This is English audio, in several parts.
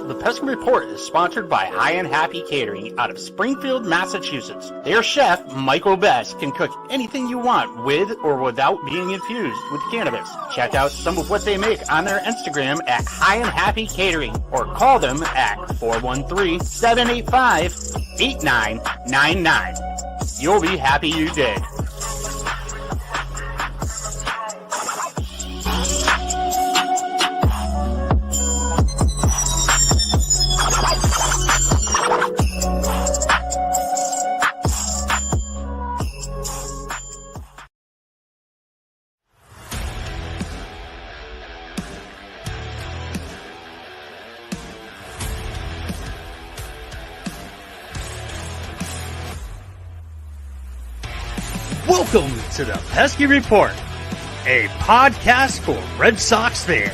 The Peskin Report is sponsored by High and Happy Catering out of Springfield, Massachusetts. Their chef, Michael Best, can cook anything you want with or without being infused with cannabis. Check out some of what they make on their Instagram at High and Happy Catering or call them at 413-785-8999. You'll be happy you did. Welcome to the Pesky Report, a podcast for Red Sox fans.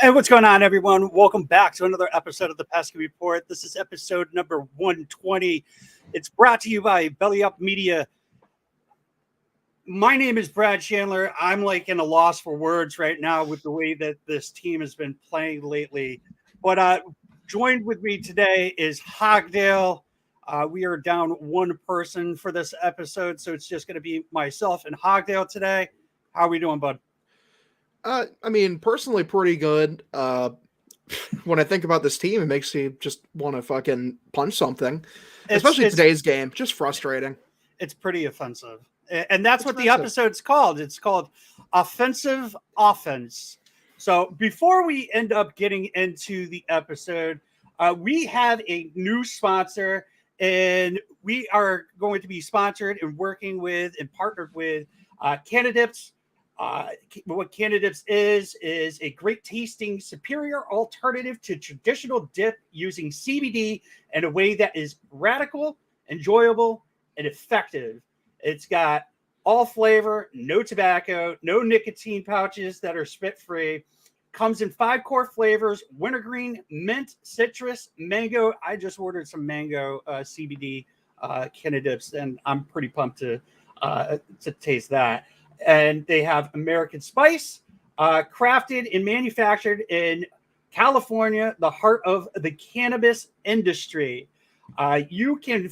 And what's going on, everyone? Welcome back to another episode of the Pesky Report. This is episode number 120. It's brought to you by Belly Up Media. My name is Brad Chandler. I'm like in a loss for words right now with the way that this team has been playing lately. But joined with me today is Hogdale. We are down one person for this episode, so it's just going to be myself and Hogdale today. How are we doing, bud? I mean, personally, pretty good. When I think about this team, it makes you just want to fucking punch something. Especially today's game. Just frustrating. It's pretty offensive. And that's what the episode's called. It's called Offensive Offense. So before we end up getting into the episode, we have a new sponsor, and we are going to be sponsored and working with and partnered with Canadips. What Canadips is a great tasting, superior alternative to traditional dip using CBD in a way that is radical, enjoyable, and effective. It's got all flavor, no tobacco, no nicotine pouches that are spit-free. Comes in 5 core flavors: wintergreen, mint, citrus, mango. I just ordered some mango CBD Canadips, and I'm pretty pumped to taste that. And they have American Spice, crafted and manufactured in California, the heart of the cannabis industry. You can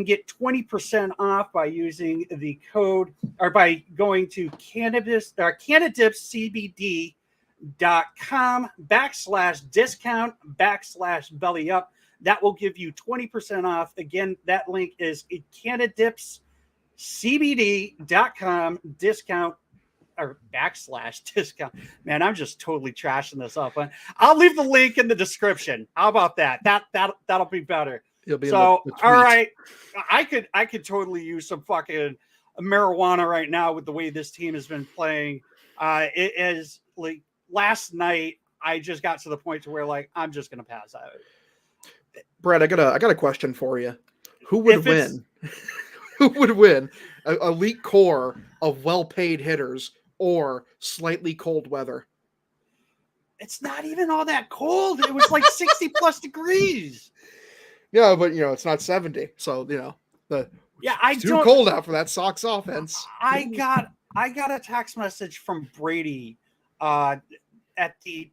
get 20% off by using the code or by going to CannadipsCBD.com/discount/belly up. That will give you 20% off. Again, that link is CannadipsCBD.com discount or /discount. Man, I'm just totally trashing this up. I'll leave the link in the description. How about that? That'll be better. So, all right, I could totally use some fucking marijuana right now with the way this team has been playing. It is like last night. I just got to the point to where like I'm just gonna pass out. Brad, I got a question for you. Who would win? Who would win? A elite core of well-paid hitters or slightly cold weather? It's not even all that cold. It was like 60 plus degrees. Yeah, but it's not 70. So, it's too cold out for that Sox offense. I got a text message from Brady almost at the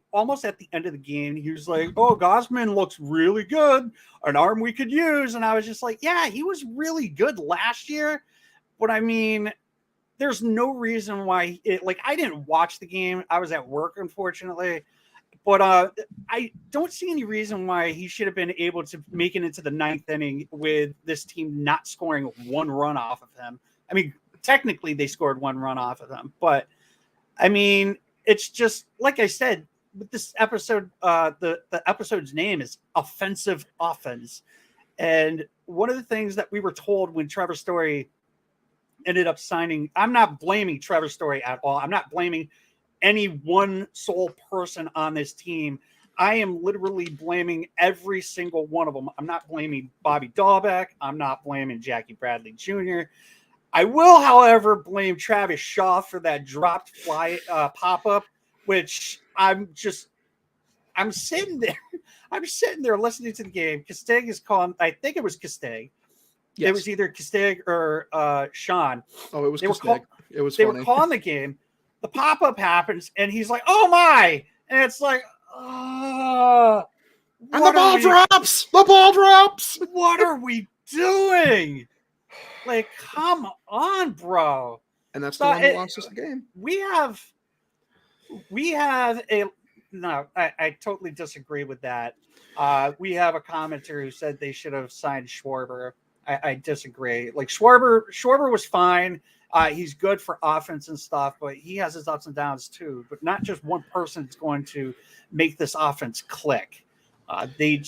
end of the game. He was like, "Oh, Gausman looks really good. An arm we could use." And I was just like, "Yeah, he was really good last year." But I mean, there's no reason why I didn't watch the game. I was at work, unfortunately. But I don't see any reason why he should have been able to make it into the 9th inning with this team not scoring 1 run off of him. I mean, technically they scored 1 run off of him, but I mean, it's just like I said with this episode. The episode's name is Offensive Offense, and one of the things that we were told when Trevor Story ended up signing, I'm not blaming Trevor Story at all. I'm not blaming any one sole person on this team. I am literally blaming every single one of them. I'm not blaming Bobby Dahlbeck. I'm not blaming Jackie Bradley Jr. I will, however, blame Travis Shaw for that dropped fly pop-up, which I I'm sitting there. I'm sitting there listening to the game. Castig is calling. I think it was Castig. Yes. It was either Castig or Sean. Oh, it was Castig. It was They funny. were calling the game. The pop-up happens, and he's like, "Oh my!" And it's like, and the ball drops. The ball drops. What are we doing? Like, come on, bro. And that's the one that lost us the game. We have a no. I totally disagree with that. We have a commenter who said they should have signed Schwarber. I disagree. Like Schwarber was fine. He's good for offense and stuff, but he has his ups and downs too. But not just one person is going to make this offense click. They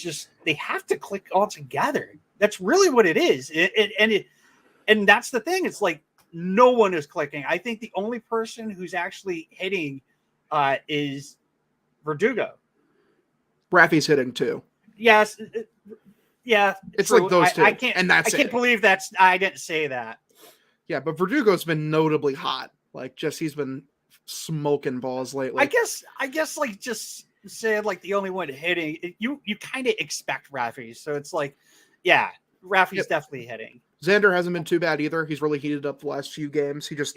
have to click all together. That's really what it is. And that's the thing. It's like no one is clicking. I think the only person who's actually hitting is Verdugo. Raffy's hitting too. Yes. Yeah. It's true. like those two. I can't believe I didn't say that. Yeah, but Verdugo's been notably hot. Like, he's been smoking balls lately. I guess like just say like the only one hitting. You kind of expect Raffy, so it's like, yeah, Raffy's definitely hitting. Xander hasn't been too bad either. He's really heated up the last few games. He's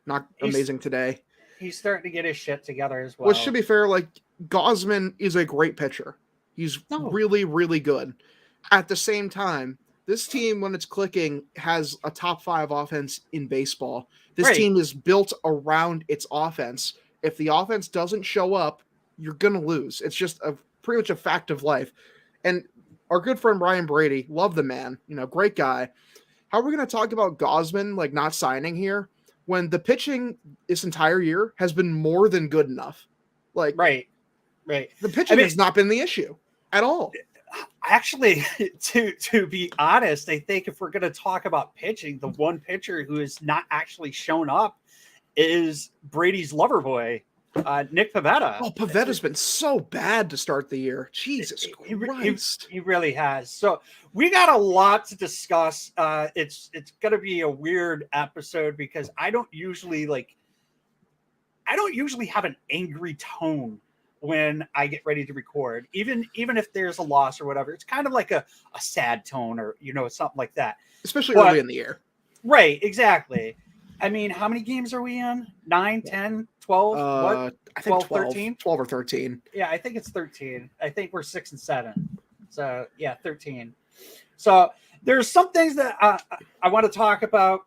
not amazing today. He's starting to get his shit together as well. Which, to be fair, like, Gausman is a great pitcher. He's really, really good. At the same time, this team, when it's clicking, has a top 5 offense in baseball. This team is built around its offense. If the offense doesn't show up, you're going to lose. It's just pretty much a fact of life. And our good friend Brian Brady, love the man, great guy. How are we going to talk about Gausman, like, not signing here when the pitching this entire year has been more than good enough? Like, right. The pitching has not been the issue at all. Actually, to be honest, I think if we're going to talk about pitching, the one pitcher who has not actually shown up is Brady's lover boy, Nick Pavetta. Oh, Pavetta's been so bad to start the year. Jesus Christ. He really has. So we got a lot to discuss. It's going to be a weird episode because I don't usually have an angry tone when I get ready to record, even if there's a loss or whatever. It's kind of like a sad tone or, something like that. Especially early in the year. Right, exactly. I mean, how many games are we in? 9, 10, 12? What? I think 12, 13? 12 or 13. Yeah, I think it's 13. I think we're 6 and 7. So, yeah, 13. So there's some things that I want to talk about.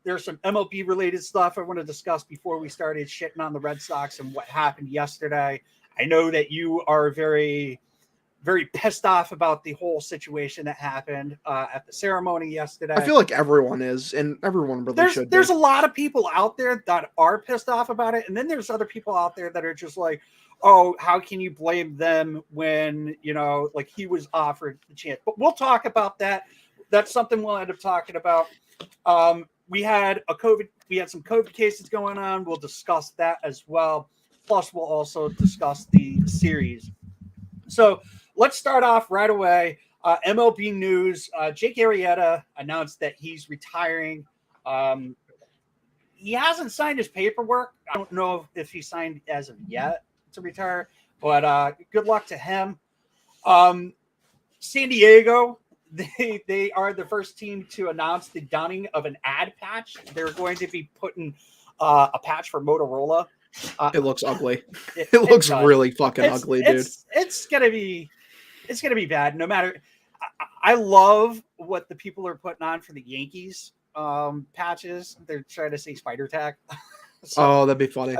There's some MLB related stuff I want to discuss before we started shitting on the Red Sox and what happened yesterday. I know that you are very, very pissed off about the whole situation that happened at the ceremony yesterday. I feel like everyone is, and everyone really should be. There's a lot of people out there that are pissed off about it. And then there's other people out there that are just like, oh, how can you blame them when, like he was offered the chance? But we'll talk about that. That's something we'll end up talking about. We had some COVID cases going on. We'll discuss that as well. Plus, we'll also discuss the series. So let's start off right away. MLB news. Jake Arrieta announced that he's retiring. He hasn't signed his paperwork. I don't know if he signed as of yet to retire, but good luck to him. San Diego. They are the first team to announce the donning of an ad patch. They're going to be putting a patch for Motorola. It looks ugly. It looks really fucking ugly, dude. It's gonna be bad. No matter. I love what the people are putting on for the Yankees patches. They're trying to say spider tack. So, that'd be funny.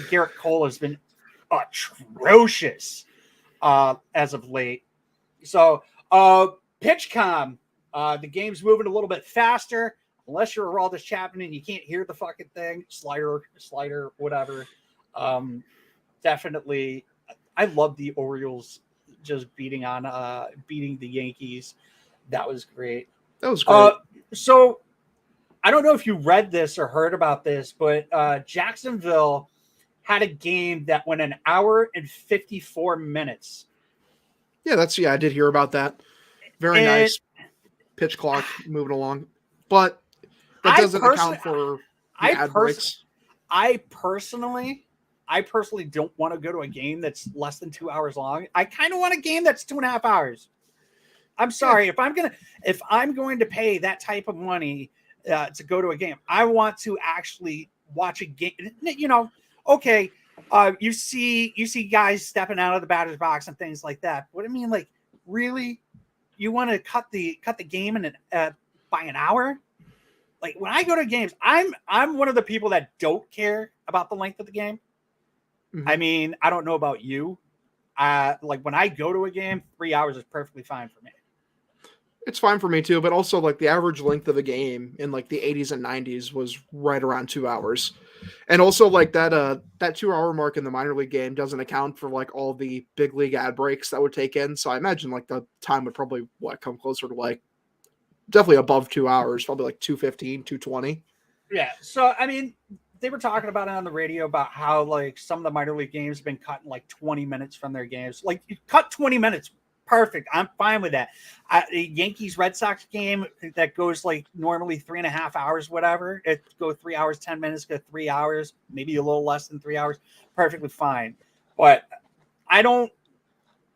Garrett Cole has been atrocious as of late. So. PitchCom, the game's moving a little bit faster. Unless you're Aroldis Chapman and you can't hear the fucking thing, slider, whatever. Definitely, I love the Orioles just beating the Yankees. That was great. That was great. So, I don't know if you read this or heard about this, but Jacksonville had a game that went an hour and 54 minutes. Yeah, I did hear about that. Very nice pitch clock moving along, but that doesn't account for the ad breaks. I personally I personally don't want to go to a game that's less than 2 hours long. I kind of want a game that's 2.5 hours. I'm sorry, if I'm going to pay that type of money to go to a game, I want to actually watch a game. You know, okay, you see guys stepping out of the batter's box and things like that. What I mean, like, really, you want to cut the game in by an hour? Like, when I go to games, I'm one of the people that don't care about the length of the game. Mm-hmm. I mean, I don't know about you. Like, when I go to a game, 3 hours is perfectly fine for me. It's fine for me too, but also like the average length of a game in like the 80s and 90s was right around 2 hours. And also like that 2 hour mark in the minor league game doesn't account for like all the big league ad breaks that would take in. So I imagine like the time would probably come closer to like definitely above 2 hours, probably like 2:15, 2:20. Yeah. So I mean, they were talking about it on the radio about how like some of the minor league games have been cutting like 20 minutes from their games. Like, you cut 20 minutes. Perfect. I'm fine with that. A Yankees Red Sox game that goes like normally 3.5 hours, whatever, it go 3 hours, 10 minutes, go 3 hours, maybe a little less than 3 hours. Perfectly fine. But I'm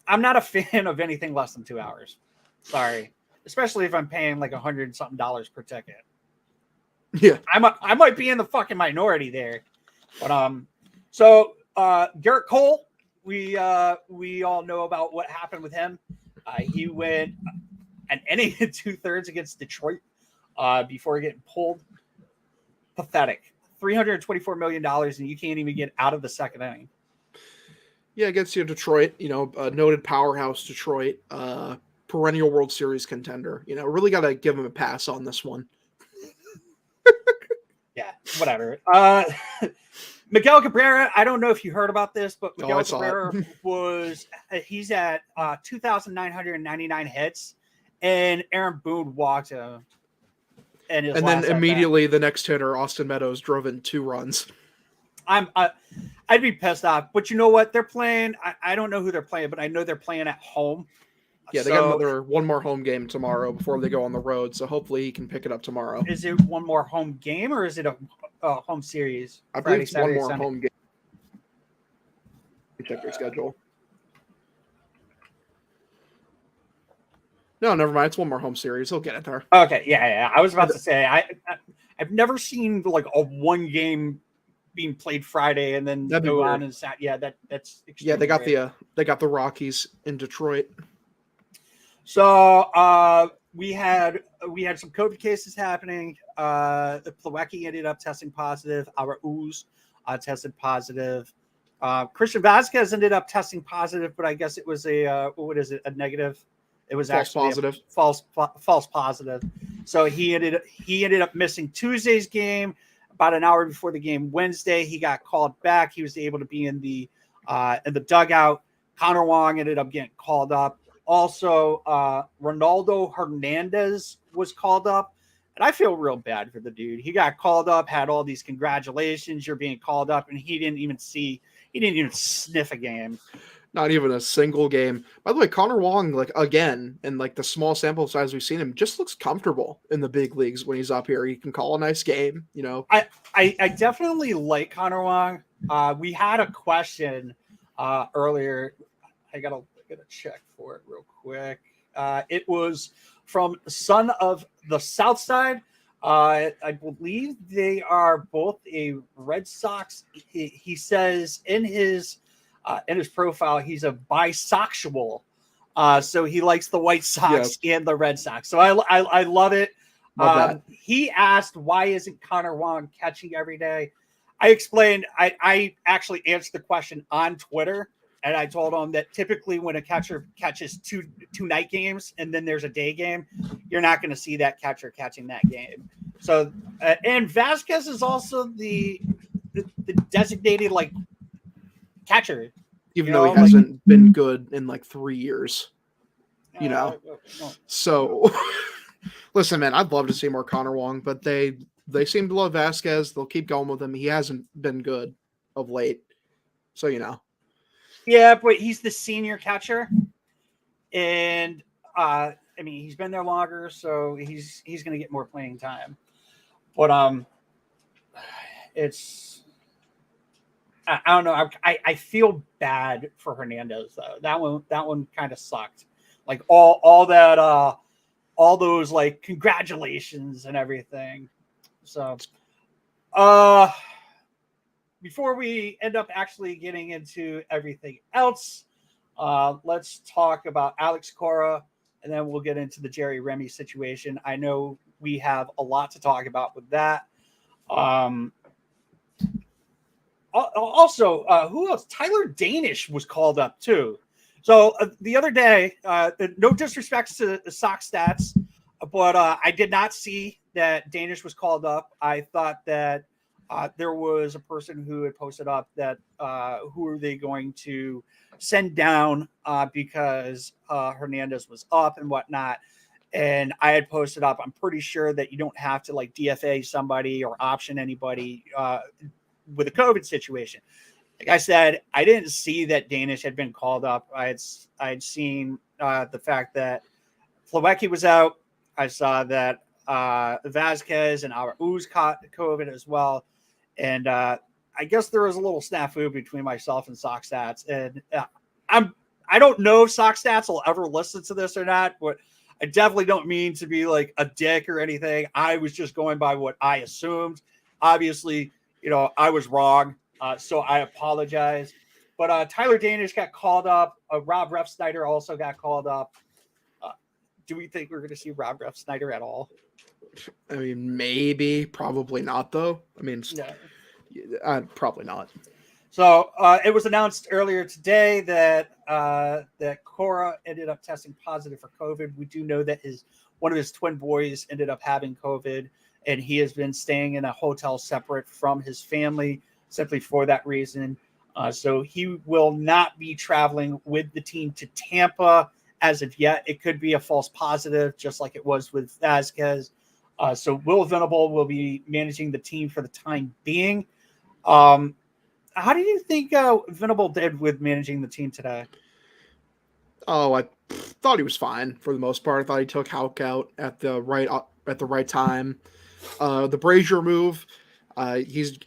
not a fan of anything less than 2 hours. Sorry. Especially if I'm paying like $100-something per ticket. Yeah. I might be in the fucking minority there. But so Garrett Cole, we all know about what happened with him. He went an inning and 2/3 against Detroit before getting pulled. Pathetic. $324 million, and you can't even get out of the second inning. Yeah, against Detroit, noted powerhouse Detroit, perennial World Series contender. Really got to give him a pass on this one. Yeah, whatever. Miguel Cabrera, I don't know if you heard about this, but Miguel Cabrera he's at 2,999 hits, and Aaron Boone walked him. And then immediately the next hitter, Austin Meadows, drove in 2 runs. I'd be pissed off, but you know what? They're playing. I don't know who they're playing, but I know they're playing at home. Yeah, they got one more home game tomorrow before they go on the road, so hopefully he can pick it up tomorrow. Is it one more home game, or is it a home series? I believe it's Saturday, one more home game. Check their schedule. No, never mind. It's one more home series. He'll get it there. Okay, yeah. I was about to say I've never seen like a one game being played Friday and then go on and Saturday. Yeah, that's yeah. They got the Rockies in Detroit. So we had some COVID cases happening. Plawecki ended up testing positive. Arauz tested positive. Christian Vasquez ended up testing positive, but I guess it was a negative. It was false positive. False positive. So he ended up missing Tuesday's game. About an hour before the game Wednesday, he got called back. He was able to be in the dugout. Connor Wong ended up getting called up. Also, Ronaldo Hernandez was called up. And I feel real bad for the dude. He got called up, had all these congratulations, you're being called up, and he didn't even sniff a game. Not even a single game. By the way, Connor Wong, like, again, in like the small sample size we've seen him, just looks comfortable in the big leagues when he's up here. He can call a nice game, I definitely like Connor Wong. We had a question earlier. I gotta check for it real quick. It was from Son of the South Side. I believe they are both a Red Sox. He says in his profile he's a bisexual, so he likes the White Sox and the Red Sox. So I love it. He asked, why isn't Connor Wong catching every day? I explained. I actually answered the question on Twitter. And I told him that typically when a catcher catches two night games and then there's a day game, you're not going to see that catcher catching that game. So, and Vasquez is also the designated like catcher, even though he hasn't been good in like 3 years. So, listen, man, I'd love to see more Connor Wong, but they seem to love Vasquez. They'll keep going with him. He hasn't been good of late, so Yeah, but he's the senior catcher, and he's been there longer, so he's going to get more playing time. But I don't know. I feel bad for Hernandez though. That one kind of sucked. Like all that all those like congratulations and everything. So before we end up actually getting into everything else, let's talk about Alex Cora, and then we'll get into the Jerry Remy situation. I know we have a lot to talk about with that. Also, who else? Tyler Danish was called up too. So the other day, no disrespect to the Sox stats, but I did not see that Danish was called up. I thought that there was a person who had posted up that who are they going to send down because Hernandez was up and whatnot. And I had posted up, I'm pretty sure that you don't have to like DFA somebody or option anybody with a COVID situation. Like I said, I didn't see that Danish had been called up. I had seen the fact that Plawecki was out. I saw that Vasquez and our Ooze caught COVID as well. And I guess there was a little snafu between myself and Sox Stats. And I don't know if Sox Stats will ever listen to this or not, but I definitely don't mean to be like a dick or anything. I was just going by what I assumed. Obviously, I was wrong, so I apologize. But Tyler Danish got called up. Rob Refsnyder also got called up. Do we think we're going to see Rob Refsnyder at all? I mean, maybe, probably not, though. I mean, probably not. So it was announced earlier today that that Cora ended up testing positive for COVID. We do know that one of his twin boys ended up having COVID, and he has been staying in a hotel separate from his family simply for that reason. So he will not be traveling with the team to Tampa as of yet. It could be a false positive, just like it was with Vasquez. So Will Venable will be managing the team for the time being. How do you think Venable did with managing the team today? Oh, I thought he was fine for the most part. I thought he took Houck out at the right time. The Brazier move, he's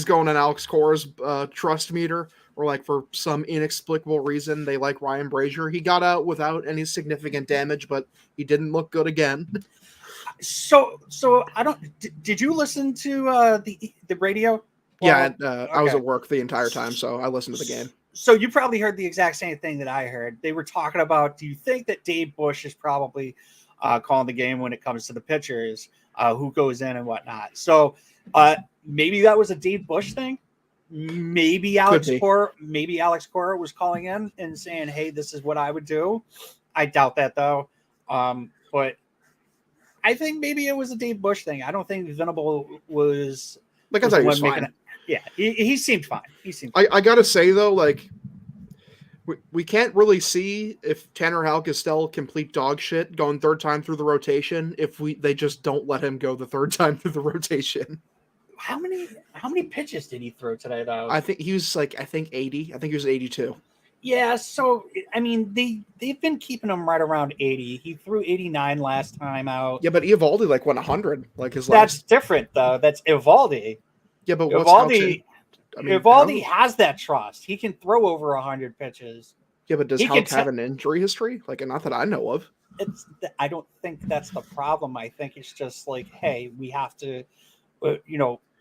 going on Alex Cora's trust meter, or like for some inexplicable reason they like Ryan Brazier. He got out without any significant damage, but he didn't look good again. So I don't. Did you listen to the radio? Yeah, I was at work the entire time, so I listened to the game. So you probably heard the exact same thing that I heard. They were talking about, do you think that Dave Bush is probably calling the game when it comes to the pitchers, who goes in and whatnot? So maybe that was a Dave Bush thing. Maybe Alex Cora was calling in and saying, hey, this is what I would do. I doubt that, though. But I think maybe it was a Dave Bush thing. I don't think Venable was... Like I thought he was fine. Yeah, he seemed fine. I gotta say though, like we can't really see if Tanner Houck is still complete dog shit going third time through the rotation if they just don't let him go the third time through the rotation. How many pitches did he throw today though? I think he was 80. I think he was 82. Yeah, so I mean they've been keeping him right around 80. He threw 89 last time out. Yeah, but Ivaldi went 100 like his last. That's last. Different though. That's Ivaldi. Yeah, but Ivaldi has that trust. He can throw over 100 pitches. Yeah, but does Houck have an injury history? Like, not that I know of. I don't think that's the problem. I think it's just like, hey, we have to, we're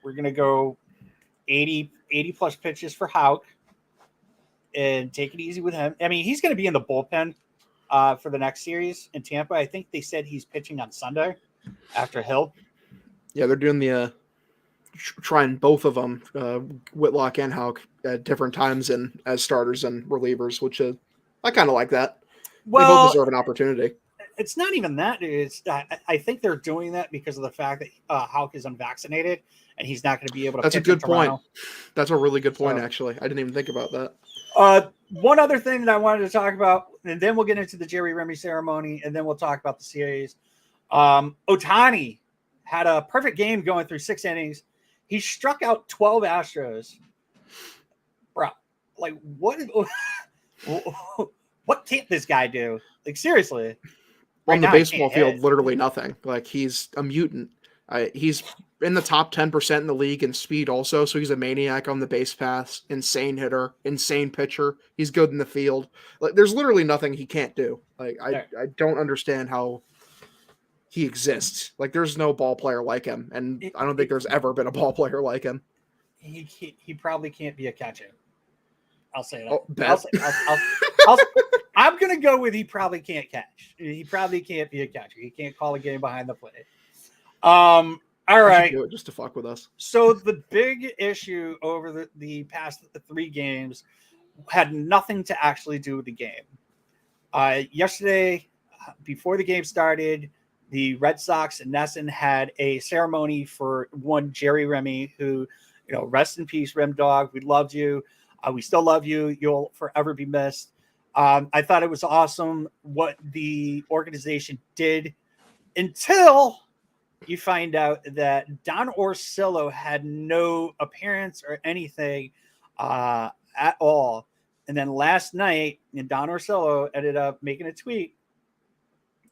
going to go 80 plus pitches for Houck and take it easy with him. I mean, he's going to be in the bullpen for the next series in Tampa. I think they said he's pitching on Sunday after Hill. Yeah, they're doing the trying both of them, Whitlock and Houck, at different times and as starters and relievers, which I kind of like that. Well, they both deserve an opportunity. It's not even that. I think they're doing that because of the fact that Houck is unvaccinated and he's not going to be able to. That's a good point. That's a really good point, actually. I didn't even think about that. One other thing that I wanted to talk about, and then we'll get into the Jerry Remy ceremony, and then we'll talk about the series. Ohtani had a perfect game going through 6 innings. He struck out 12 Astros. Bro, like what can't this guy do? Like seriously. On the baseball field, literally nothing. Like he's a mutant. He's in the top 10% in the league in speed also, so he's a maniac on the base paths, insane hitter, insane pitcher. He's good in the field. Like, there's literally nothing he can't do. Like, I don't understand how he exists. Like, there's no ball player like him, and I don't think there's ever been a ball player like him. He probably can't be a catcher. I'll say that. Oh, I'm going to go with he probably can't catch. He probably can't be a catcher. He can't call a game behind the plate. All right. Do it just to fuck with us. So the big issue over the past 3 games had nothing to actually do with the game. Yesterday, before the game started, the Red Sox and NESN had a ceremony for one Jerry Remy, who, rest in peace, Rem Dog. We loved you. We still love you. You'll forever be missed. I thought it was awesome what the organization did until you find out that Don Orsillo had no appearance or anything at all. And then last night, Don Orsillo ended up making a tweet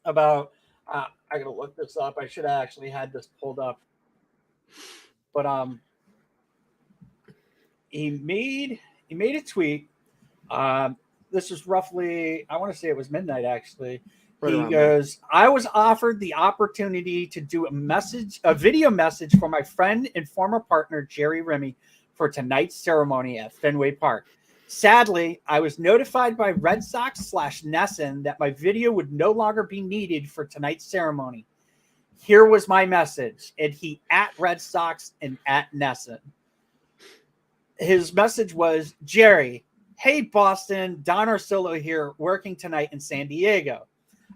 about, I got to look this up. I should have actually had this pulled up. But he made a tweet. This was roughly, I want to say it was midnight, actually. He goes, I was offered the opportunity to do a video message for my friend and former partner, Jerry Remy, for tonight's ceremony at Fenway Park. Sadly, I was notified by Red Sox/NESN that my video would no longer be needed for tonight's ceremony. Here was my message. And he at Red Sox and at NESN. His message was, Jerry, hey, Boston, Don Orsillo here, working tonight in San Diego.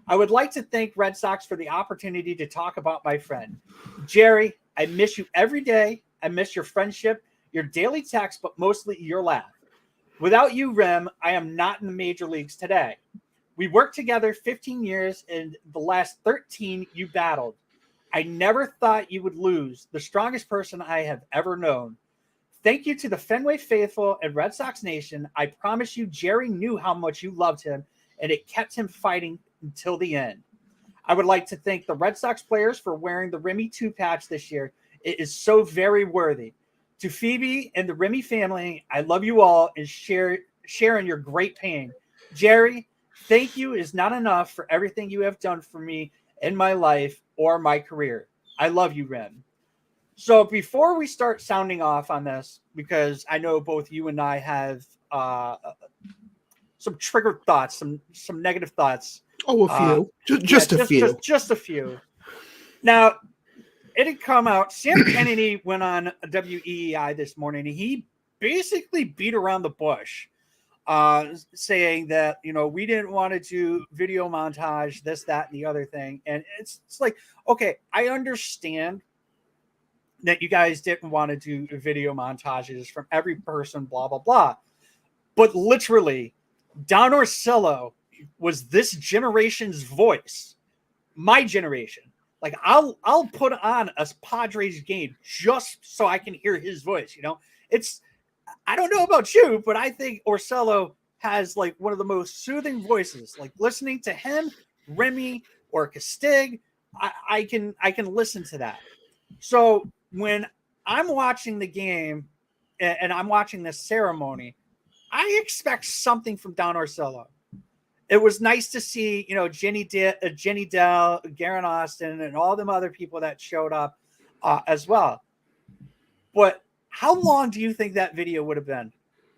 I would like to thank Red Sox for the opportunity to talk about my friend. Jerry, I miss you every day. I miss your friendship, your daily text, but mostly your laugh. Without you, Rem, I am not in the major leagues today. We worked together 15 years, and the last 13 you battled. I never thought you would lose, the strongest person I have ever known. Thank you to the Fenway faithful and Red Sox Nation. I promise you, Jerry knew how much you loved him, and it kept him fighting until the end. I would like to thank the Red Sox players for wearing the Remy 2 patch this year. It is so very worthy. To Phoebe and the Remy family, I love you all and sharing your great pain. Jerry, thank you is not enough for everything you have done for me in my life or my career. I love you, Rem. So before we start sounding off on this, because I know both you and I have some triggered thoughts, some negative thoughts. Oh, a few. Just a few. Just a few. Now, it had come out. Sam Kennedy went on WEEI this morning, and he basically beat around the bush, saying that, we didn't want to do video montage, this, that, and the other thing. And it's like, okay, I understand that you guys didn't want to do video montages from every person, blah, blah, blah. But literally, Don Orsillo was this generation's voice, my generation. Like, I'll put on a Padres game just so I can hear his voice. I don't know about you, but I think Orsillo has like one of the most soothing voices. Like, listening to him, Remy, or Castig, I can listen to that. So when I'm watching the game and I'm watching this ceremony, I expect something from Don Orsillo. It was nice to see, Jenny Dell, Garen Austin, and all them other people that showed up as well. But how long do you think that video would have been?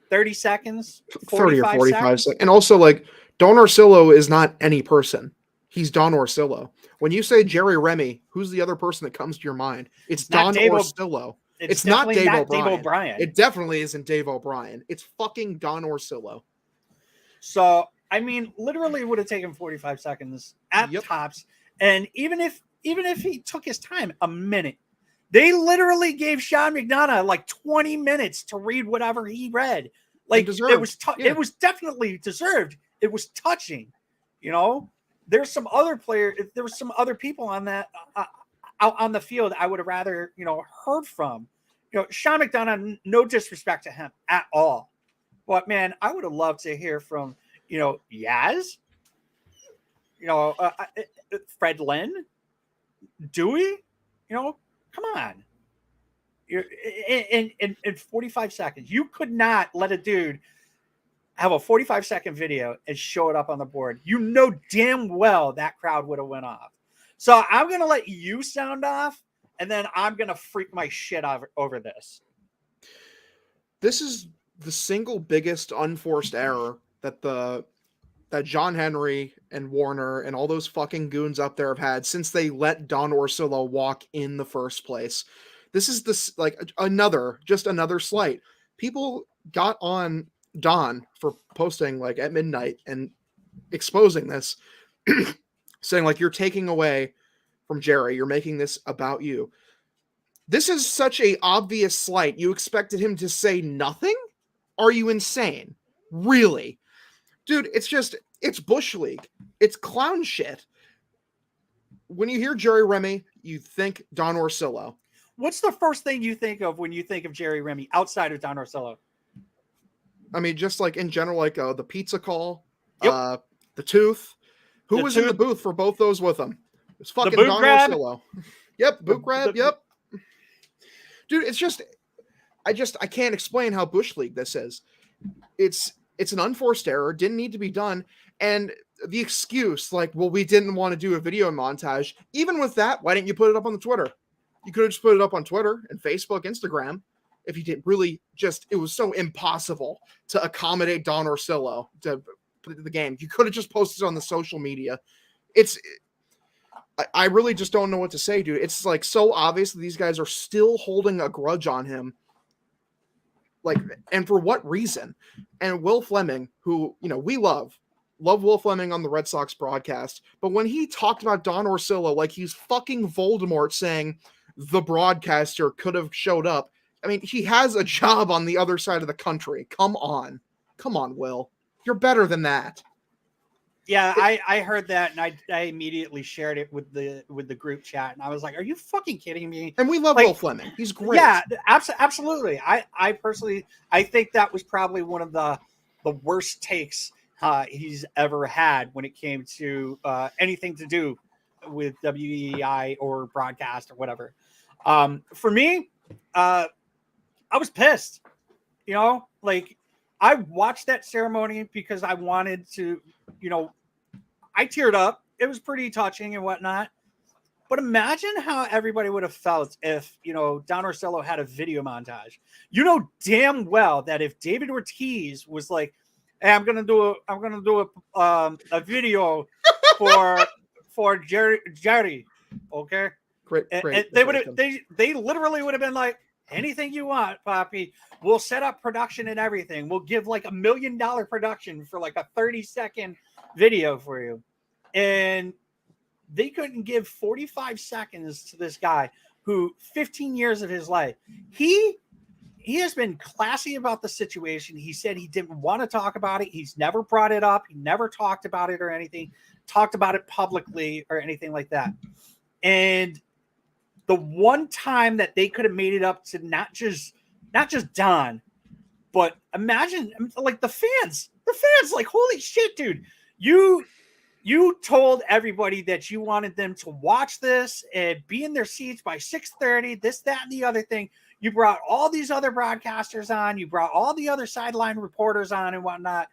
30 seconds? 30 or 45 seconds. And also, like, Don Orsillo is not any person. He's Don Orsillo. When you say Jerry Remy, who's the other person that comes to your mind? It's Don Orsillo. It's not Dave O'Brien. It definitely isn't Dave O'Brien. It's fucking Don Orsillo. So, I mean, literally would have taken 45 seconds at tops. And even if he took his time, a minute, they literally gave Sean McDonough like 20 minutes to read whatever he read. Like, it was definitely deserved. It was touching, There's some other players. There was some other people on that out on the field I would have rather, heard from. Sean McDonough, no disrespect to him at all. But, man, I would have loved to hear from, Yaz, Fred Lynn, Dewey, come on. in 45 seconds. You could not let a dude have a 45-second video and show it up on the board. You know damn well that crowd would have went off. So I'm going to let you sound off, and then I'm going to freak my shit over this. This is the single biggest unforced error that John Henry and Warner and all those fucking goons up there have had since they let Don Orsillo walk in the first place. This is another slight. People got on Don for posting like at midnight and exposing this, saying like, you're taking away from Jerry, you're making this about you. This is such a obvious slight. You expected him to say nothing? Are you insane? Really? Dude, it's Bush League. It's clown shit. When you hear Jerry Remy, you think Don Orsillo. What's the first thing you think of when you think of Jerry Remy outside of Don Orsillo? I mean, just like in general, like the pizza call, yep. The tooth. Who was in the booth for both those with him? It's fucking Don Orsillo. Yep, boot grab. Yep. Dude, I can't explain how Bush League this is. It's an unforced error. Didn't need to be done. And the excuse, like, well, we didn't want to do a video montage. Even with that, why didn't you put it up on the Twitter? You could have just put it up on Twitter and Facebook, Instagram. If you did it was so impossible to accommodate Don Orsillo to put the game. You could have just posted it on the social media. I really just don't know what to say, dude. It's like so obvious that these guys are still holding a grudge on him. Like, and for what reason? And Will Fleming, who, we love Will Fleming on the Red Sox broadcast, but when he talked about Don Orsillo like he's fucking Voldemort saying the broadcaster could have showed up, I mean, he has a job on the other side of the country. Come on, Will. You're better than that. Yeah, I heard that, and I immediately shared it with the group chat, and I was like, "Are you fucking kidding me?" And we love Will Fleming; he's great. Yeah, absolutely. I personally, I think that was probably one of the worst takes he's ever had when it came to anything to do with WEI or broadcast or whatever. For me, I was pissed. Like, I watched that ceremony because I wanted to, I teared up. It was pretty touching and whatnot. But imagine how everybody would have felt if, Don Orsillo had a video montage. You know damn well that if David Ortiz was like, "Hey, I'm gonna do a video for Jerry," okay? Great. And they literally would have been like, "Anything you want, Poppy. We'll set up production and everything. We'll give like $1 million production for like a 30-second video for you." And they couldn't give 45 seconds to this guy who 15 years of his life, he has been classy about the situation. He said he didn't want to talk about it. He's never brought it up. He never talked about it or anything, talked about it publicly or anything like that. And the one time that they could have made it up to not just Don, but imagine like the fans like, holy shit, dude, you told everybody that you wanted them to watch this and be in their seats by 6:30, this, that, and the other thing. You brought all these other broadcasters on. You brought all the other sideline reporters on and whatnot.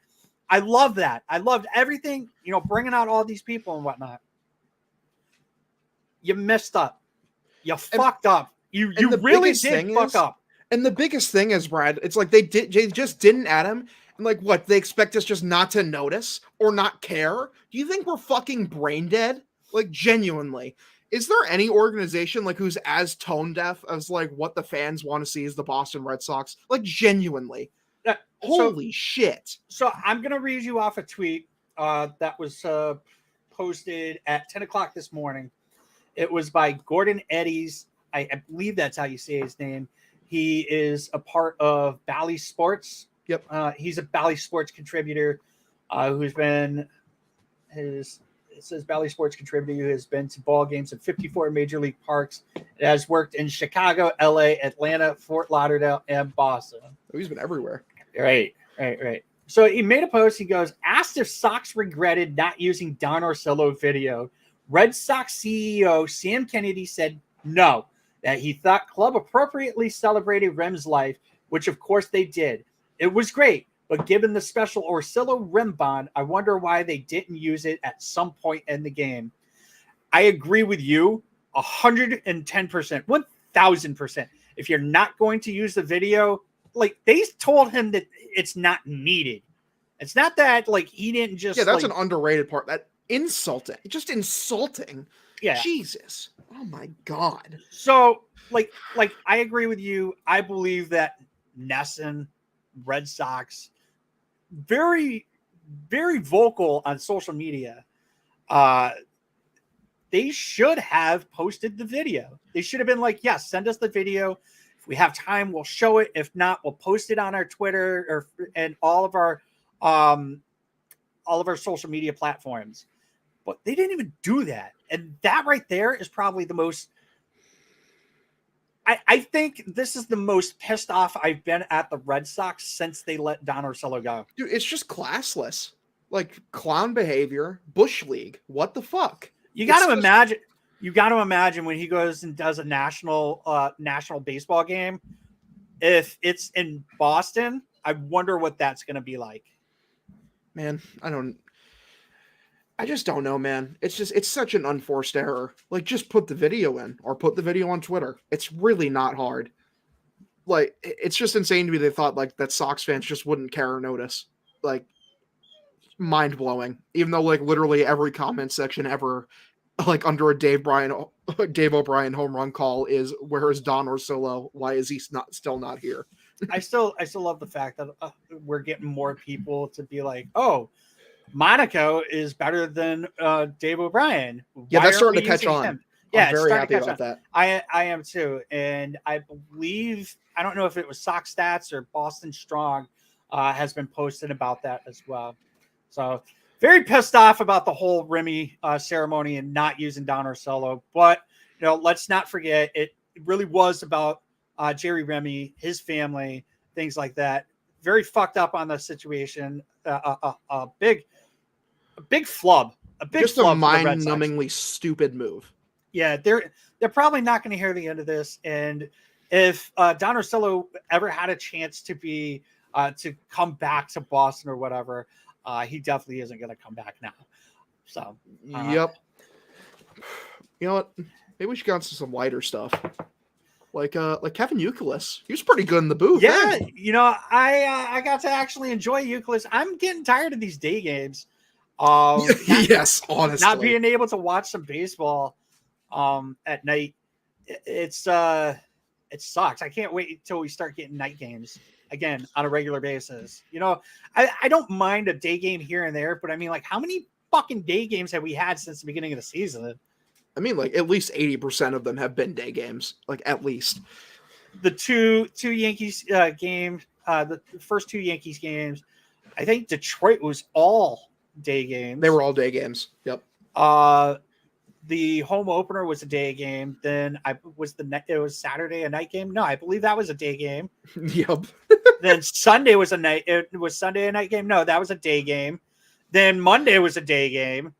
I love that. I loved everything, bringing out all these people and whatnot. You messed up. You fucked up. You really did fuck up. And the biggest thing is, Brad, it's like they just didn't add him. And like, what, they expect us just not to notice or not care? Do you think we're fucking brain dead? Like, genuinely. Is there any organization like who's as tone deaf as like what the fans want to see is the Boston Red Sox? Like, genuinely. Holy shit. So I'm going to read you off a tweet that was posted at 10 o'clock this morning. It was by Gordon Eddies. I believe that's how you say his name. He is a part of Bally Sports. Yep. He's a Bally Sports contributor who's been it says Bally Sports contributor who has been to ball games at 54 major league parks. It has worked in Chicago, LA, Atlanta, Fort Lauderdale, and Boston. Oh, he's been everywhere. Right. So he made a post. He goes, asked if Sox regretted not using Don Orsillo video. Red Sox CEO Sam Kennedy said no. that he thought club appropriately celebrated Rem's life, which of course they did. It was great, but given the special Orsillo Rem bond, I wonder why they didn't use it at some point in the game. I agree with you 110%, 1000%. If you're not going to use the video, like they told him that it's not needed. It's not that like he didn't just. Yeah, that's like, an underrated part. That insulting, just insulting. Yeah. Jesus. Oh my God. So like I agree with you. I believe that NESN, Red Sox, very, very vocal on social media. They should have posted the video. They should have been like, yes, send us the video. If we have time, we'll show it. If not, we'll post it on our Twitter and all of our social media platforms. But they didn't even do that. And that right there is probably the most, I think this is the most pissed off I've been at the Red Sox since they let Don Orsillo go. Dude, it's just classless. Like clown behavior, Bush League. What the fuck? You got to imagine. You got to imagine when he goes and does a national baseball game. If it's in Boston, I wonder what that's going to be like. Man, I just don't know, man. It's such an unforced error. Like, just put the video in or put the video on Twitter. It's really not hard. Like, it's just insane to me. They thought like that Sox fans just wouldn't care or notice. Like, mind blowing. Even though like literally every comment section ever, like under a Dave O'Brien home run call is, where is Don Orsillo? Why is he still not here? I still love the fact that we're getting more people to be like, oh, Monaco is better than Dave O'Brien. Yeah, that's starting to catch on. Him? Yeah, I'm very happy about that. I am too. And I believe, I don't know if it was Sox Stats or Boston Strong has been posted about that as well. So very pissed off about the whole Remy ceremony and not using Don Orsillo. But, let's not forget, it really was about Jerry Remy, his family, things like that. Very fucked up on the situation. A big flub. Just a mind-numbingly stupid move. Yeah, they're probably not going to hear the end of this. And if Don Orsillo ever had a chance to be to come back to Boston or whatever, he definitely isn't going to come back now. So, yep. You know what? Maybe we should get on to some lighter stuff. Like Kevin Youkilis. He was pretty good in the booth. Yeah, I got to actually enjoy Youkilis. I'm getting tired of these day games. Yes, honestly. Not being able to watch some baseball at night. It sucks. I can't wait until we start getting night games again on a regular basis. I don't mind a day game here and there, but I mean, like, how many fucking day games have we had since the beginning of the season? I mean, like, at least 80% of them have been day games. Like, at least. The two Yankees games, the first two Yankees games, I think Detroit was all day games. They were all day games. Yep. The home opener was a day game. Then it was Saturday a night game. No, I believe that was a day game. Yep. Then Sunday was a night. It was Sunday a night game. No, that was a day game. Then Monday was a day game.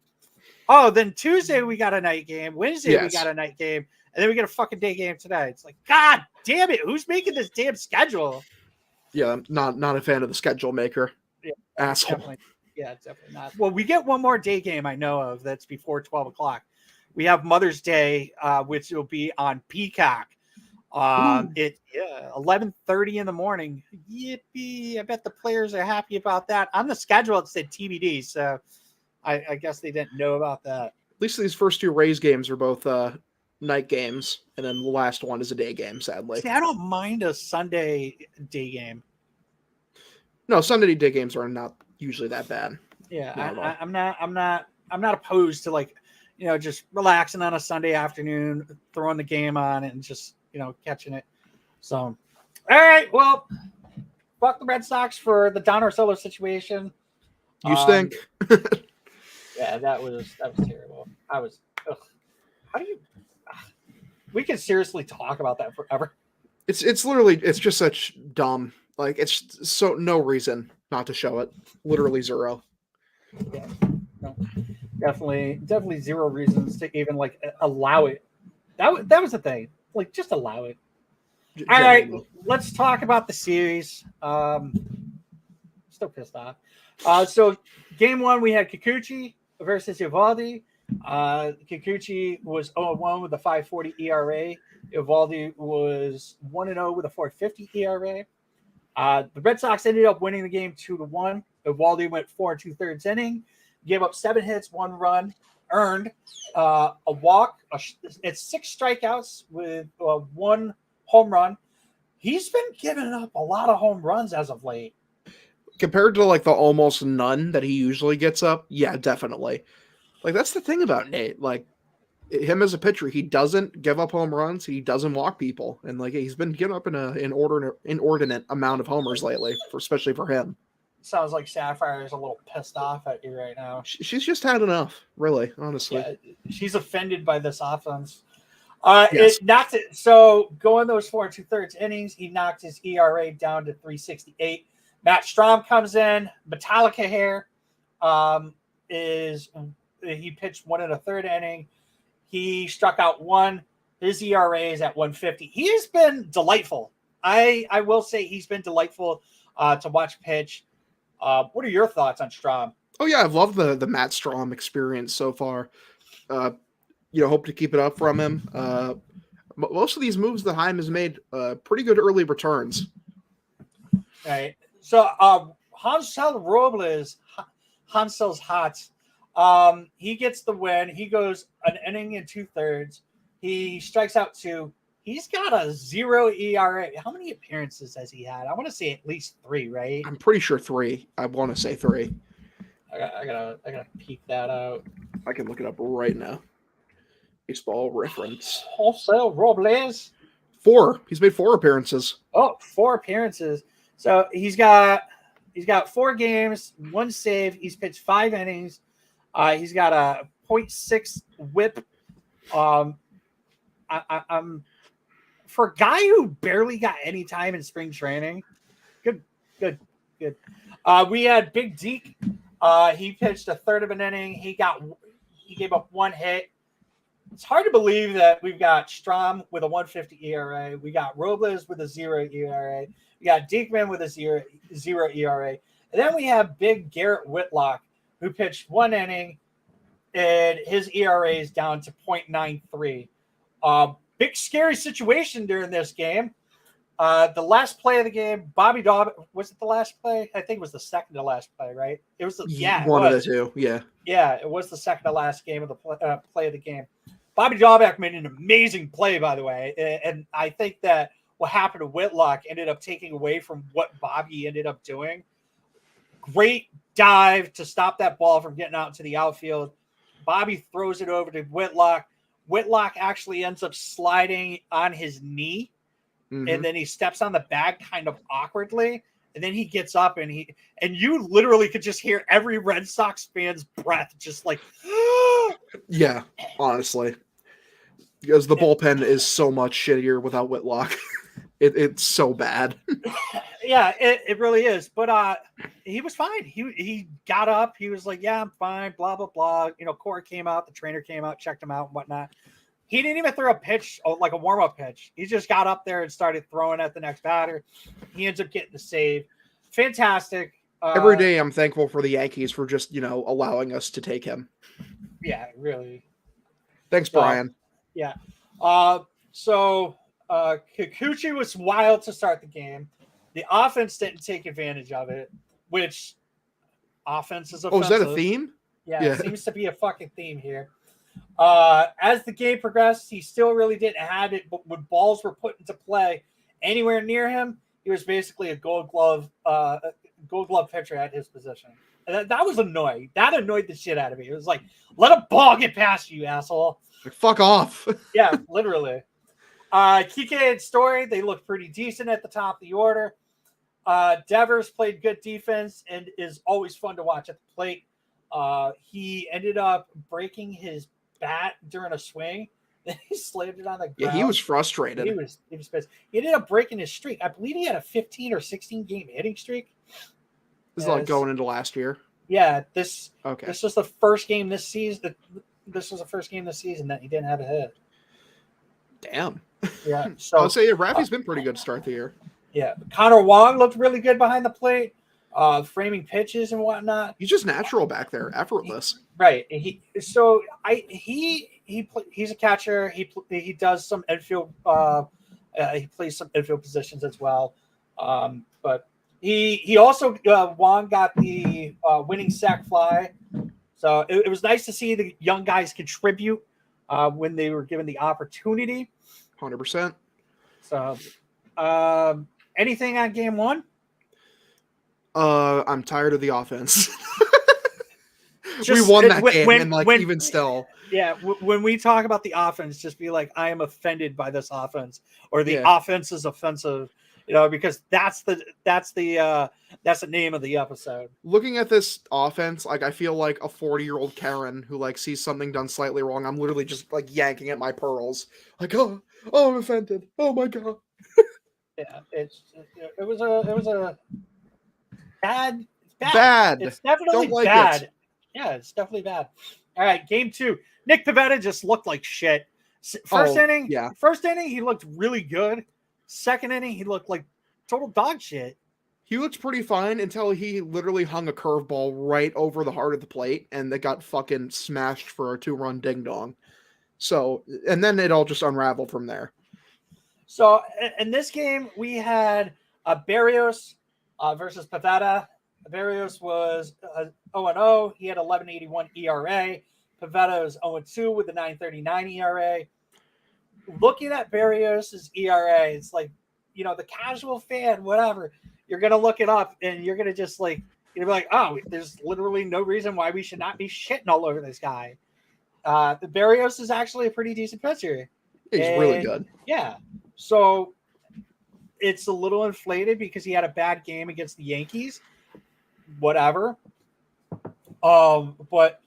Oh, then Tuesday we got a night game. Wednesday we got a night game. And then we get a fucking day game today. It's like, God damn it. Who's making this damn schedule? Yeah, I'm not a fan of the schedule maker. Yeah, asshole. Definitely not. Well, we get one more day game I know of that's before 12 o'clock. We have Mother's Day, which will be on Peacock. 11:30 in the morning. Yippee! I bet the players are happy about that. On the schedule, it said TBD, so I guess they didn't know about that. At least these first two Rays games are both night games, and then the last one is a day game. Sadly, see, I don't mind a Sunday day game. No, Sunday day games are not usually that bad. Yeah, I'm not opposed to, like, just relaxing on a Sunday afternoon, throwing the game on and just, catching it. So, all right, well, fuck the Red Sox for the Don Orsillo situation. You stink. Yeah, that was terrible. How do you? We could seriously talk about that forever. It's literally, it's just such dumb. Like, it's so no reason not to show it. Literally zero. Yeah, no, definitely zero reasons to even like allow it. That was the thing. Like, just allow it. All right, let's talk about the series. Still pissed off. So game one, we had Kikuchi versus Ivaldi. Kikuchi was 0-1 with a 5.40 ERA. Ivaldi was 1-0 with a 4.50 ERA. The Red Sox ended up winning the game 2-1. Ivaldi went 4 2/3 inning, gave up 7 hits, 1 run, earned a walk. It's 6 strikeouts with 1 home run. He's been giving up a lot of home runs as of late. Compared to like the almost none that he usually gets up, yeah, definitely. Like that's the thing about Nate. Like him as a pitcher, he doesn't give up home runs. He doesn't walk people, and like he's been giving up an inordinate amount of homers lately, especially for him. Sounds like Sapphire is a little pissed off at you right now. She's just had enough, really, honestly. Yeah, she's offended by this offense. Yes. It knocked it. So going those 4 2/3 innings, he knocked his ERA down to 3.68. Matt Strahm comes in, Metallica hair. He pitched 1 1/3 inning. He struck out 1. His ERA is at 1.50. He has been delightful. I will say he's been delightful to watch pitch. What are your thoughts on Strahm? Oh yeah, I've loved the Matt Strahm experience so far. Hope to keep it up from him. Most of these moves that Heim has made, pretty good early returns. Right. So Hansel Robles, Hansel's hot. He gets the win. He goes an inning and 2/3. He strikes out 2. He's got a 0 ERA. How many appearances has he had? I want to say at least 3, right? I'm pretty sure 3. I want to say 3. I gotta peek that out. I can look it up right now. Baseball reference. Hansel Robles. 4. He's made 4 appearances. Oh, 4 appearances. So he's got 4 games, 1 save. He's pitched 5 innings. He's got a 0.6 WHIP. I'm for a guy who barely got any time in spring training. Good. We had Big Deke. He pitched a third of an inning. He gave up 1 hit. It's hard to believe that we've got Strahm with a 1.50 ERA. We got Robles with a 0 ERA. We got Diekman with a 0 ERA. And then we have Big Garrett Whitlock, who pitched 1 inning, and his ERA is down to 0.93. Big scary situation during this game. The last play of the game, Bobby Dobb, was it the last play? I think it was the second to last play, right? It was one of the 2. Yeah. Yeah, it was the second to last game of the play of the game. Bobby Dahlbeck made an amazing play, by the way, and I think that what happened to Whitlock ended up taking away from what Bobby ended up doing. Great dive to stop that ball from getting out into the outfield. Bobby throws it over to Whitlock. Whitlock actually ends up sliding on his knee, and then he steps on the bag kind of awkwardly, and then he gets up and you literally could just hear every Red Sox fan's breath just like yeah, honestly. Because the bullpen is so much shittier without Whitlock. It's so bad. Yeah, it really is. But he was fine. He got up. He was like, yeah, I'm fine, blah, blah, blah. Cora came out. The trainer came out, checked him out and whatnot. He didn't even throw a pitch, like a warm-up pitch. He just got up there and started throwing at the next batter. He ends up getting the save. Fantastic. Every day I'm thankful for the Yankees for just, allowing us to take him. Yeah, really. Thanks, Brian. Yeah. So Kikuchi was wild to start the game. The offense didn't take advantage of it, which offense is offensive. Oh, is that a theme? Yeah, it seems to be a fucking theme here. As the game progressed, he still really didn't have it, but when balls were put into play anywhere near him, he was basically a gold glove pitcher at his position. And that was annoying. That annoyed the shit out of me. It was like, let a ball get past you, asshole. Like, fuck off. Yeah, literally. Kike and Story, they looked pretty decent at the top of the order. Devers played good defense and is always fun to watch at the plate. He ended up breaking his bat during a swing. Then he slammed it on the ground. Yeah, he was frustrated. He was pissed. He ended up breaking his streak. I believe he had a 15 or 16 game hitting streak. This is like going into last year. Yeah, this was the first game this season. This was the first game this season that he didn't have a hit. Damn. Yeah. I'll say Raffy's been pretty good to start the year. Yeah. Connor Wong looked really good behind the plate, framing pitches and whatnot. He's just natural back there, effortless. Right. He's a catcher. He does some infield. He plays some infield positions as well. But he also Wong got the winning sac fly. So it was nice to see the young guys contribute when they were given the opportunity. 100%. So, anything on game one? I'm tired of the offense. We won that game, and even still. Yeah, when we talk about the offense, just be like, I am offended by this offense, or the offense is offensive, because that's the name of the episode. Looking at this offense, I feel like a 40-year-old Karen who sees something done slightly wrong. I'm literally just yanking at my pearls, oh, I'm offended. Oh my god. Yeah, it was a bad. Bad. It's definitely bad. It. Yeah, it's definitely bad. All right, game two. Nick Pavetta just looked like shit. First inning, he looked really good. Second inning, he looked like total dog shit. He looked pretty fine until he literally hung a curveball right over the heart of the plate, and it got fucking smashed for a 2-run ding-dong. So, and then it all just unraveled from there. So, in this game, we had Berrios versus Pavetta. Berrios was 0-0. He had 11.81 ERA. Pavetta was 0-2 with a 9.39 ERA. Looking at Berrios' ERA, it's like, the casual fan, whatever, you're going to look it up and you're going to just you're like, oh, there's literally no reason why we should not be shitting all over this guy. The Berrios is actually a pretty decent pitcher. He's really good. Yeah. So it's a little inflated because he had a bad game against the Yankees. Whatever. But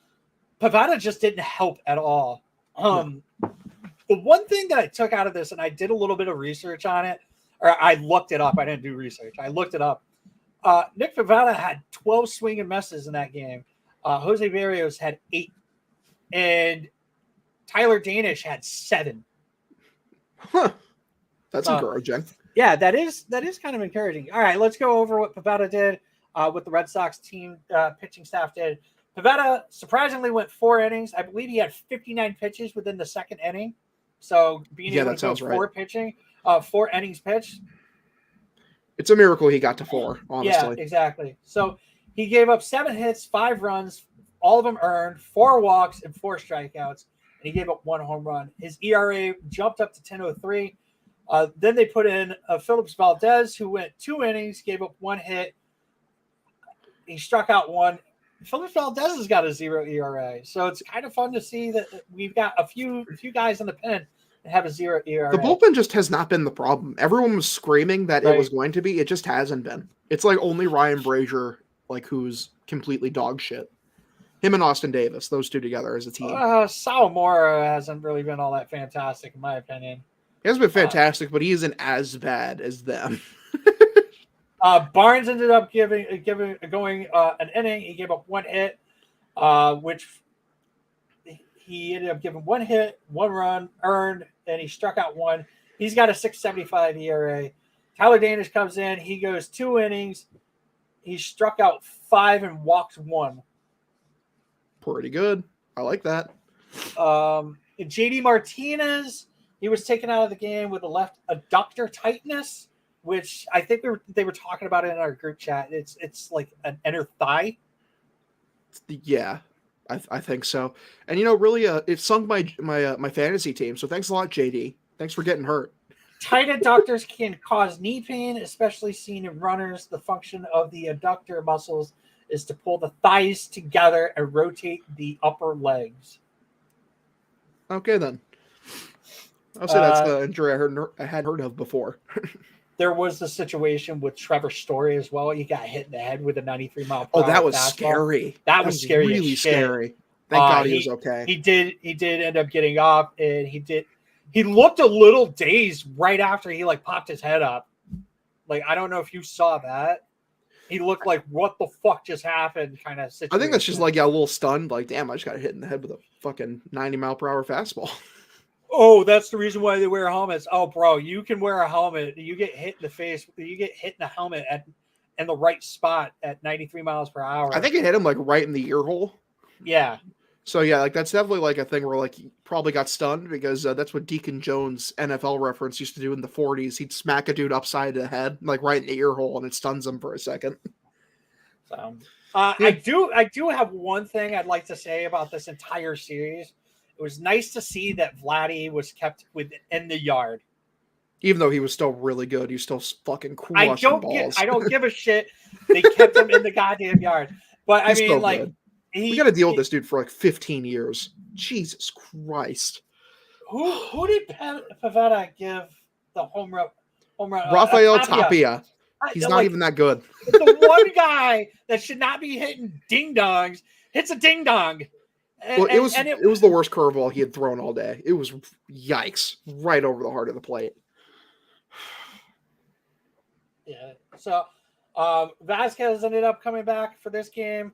Pavetta just didn't help at all. The one thing that I took out of this, and I did a little bit of research on it, or I looked it up. I didn't do research. I looked it up. Nick Pavetta had 12 swing and misses in that game. Jose Berrios had 8. And Tyler Danish had 7. Huh. That's encouraging. Yeah, that is kind of encouraging. All right, let's go over what Pavetta did, what the Red Sox team pitching staff did. Pavetta surprisingly went 4 innings. I believe he had 59 pitches within the second inning. So being able to go 4 innings pitched. It's a miracle he got to 4, honestly. Yeah, exactly. So he gave up 7 hits, 5 runs, all of them earned, 4 walks, and 4 strikeouts. And he gave up 1 home run. His ERA jumped up to 10.03. Then they put in Phillips Valdez, who went 2 innings, gave up 1 hit. He struck out 1. Phillips Valdez has got a 0 ERA. So it's kind of fun to see that we've got a few guys in the pen that have a 0 ERA. The bullpen just has not been the problem. Everyone was screaming that it was going to be. It just hasn't been. It's only Ryan Brazier, who's completely dog shit. Him and Austin Davis, those two together as a team. Sawamura hasn't really been all that fantastic, in my opinion. He hasn't been fantastic, but he isn't as bad as them. Barnes ended up going an inning. He gave up 1 hit, which he ended up giving 1 hit, 1 run earned, and he struck out 1. He's got a 6.75 ERA. Tyler Danish comes in. He goes 2 innings. He struck out 5 and walked 1. Pretty good. I like that. JD Martinez, he was taken out of the game with a left adductor tightness, which I think they were talking about it in our group chat. It's like an inner thigh. Yeah, I think so. And really, it sunk my fantasy team. So thanks a lot, JD. Thanks for getting hurt. Tight adductors can cause knee pain, especially seen in runners. The function of the adductor muscles is to pull the thighs together and rotate the upper legs. Okay, then. I'll say that's the injury I had heard of before. There was the situation with Trevor Story as well. He got hit in the head with a 93-mile-per-hour Oh, that was fastball. scary. That was scary. Really scary. Thank God he was okay. He did end up getting up, and he looked a little dazed right after he popped his head up. I don't know if you saw that. He looked like, what the fuck just happened kind of situation. I think that's just a little stunned. Damn, I just got hit in the head with a fucking 90-mile-per-hour fastball. Oh, that's the reason why they wear helmets. Oh, bro, you can wear a helmet. You get hit in the face. You get hit in the helmet in the right spot at 93 miles per hour. I think it hit him like right in the ear hole. Yeah. So yeah, like that's definitely like a thing where like he probably got stunned because that's what Deacon Jones NFL reference used to do in the 40s. He'd smack a dude upside the head, like right in the ear hole, and it stuns him for a second. So I do have one thing I'd like to say about this entire series. It was nice to see that Vladdy was kept within the yard. Even though he was still really good, he was still fucking crushing balls. I don't give a shit. They kept him in the goddamn yard. But I mean, like, good. We got to deal with this dude for like 15 years. Jesus Christ. Who did Pavetta give the home run? Rafael Tapia. He's not even that good. The one guy that should not be hitting ding dongs hits a ding dong. Well, it was the worst curveball he had thrown all day. It was yikes, right over the heart of the plate. Yeah. So Vasquez ended up coming back for this game.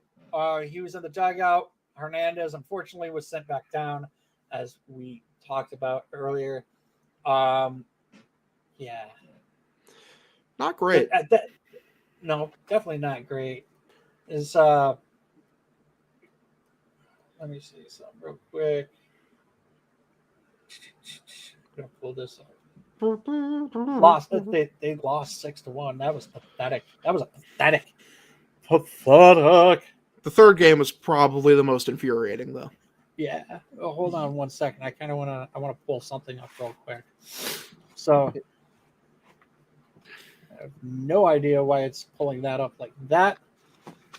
He was in the dugout. Hernandez, unfortunately, was sent back down, as we talked about earlier. Yeah. Not great. No, definitely not great. Let me see something real quick. I'm gonna pull this up. They lost 6-1. That was pathetic. Pathetic. The third game was probably the most infuriating, though. Yeah. Oh, hold on one second. I want to pull something up real quick. So I have no idea why it's pulling that up like that.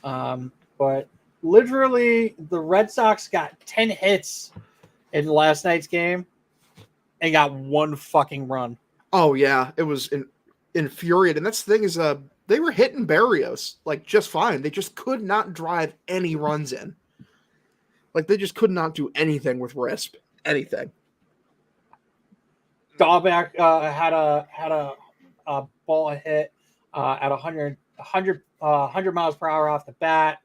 But literally, the Red Sox got 10 hits in last night's game and got one fucking run. Oh, yeah. It was infuriating. That's the thing is, they were hitting Barrios like just fine. They just could not drive any runs in. Like they just could not do anything with Risp. Anything. Dahlbeck had a ball hit at 100 miles per hour off the bat.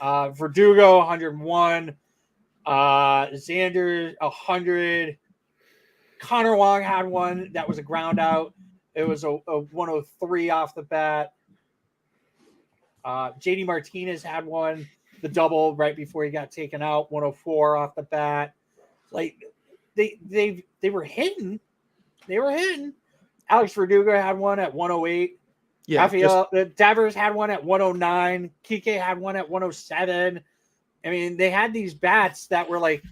Verdugo 101. Xander 100. Connor Wong had one that was a ground out. It was a 103 off the bat. JD Martinez had one, the double right before he got taken out, 104 off the bat. Like they were hitting. They were hitting. Alex Verdugo had one at 108. Yeah, Rafael Devers had one at 109. Kike had one at 107. I mean, they had these bats that were like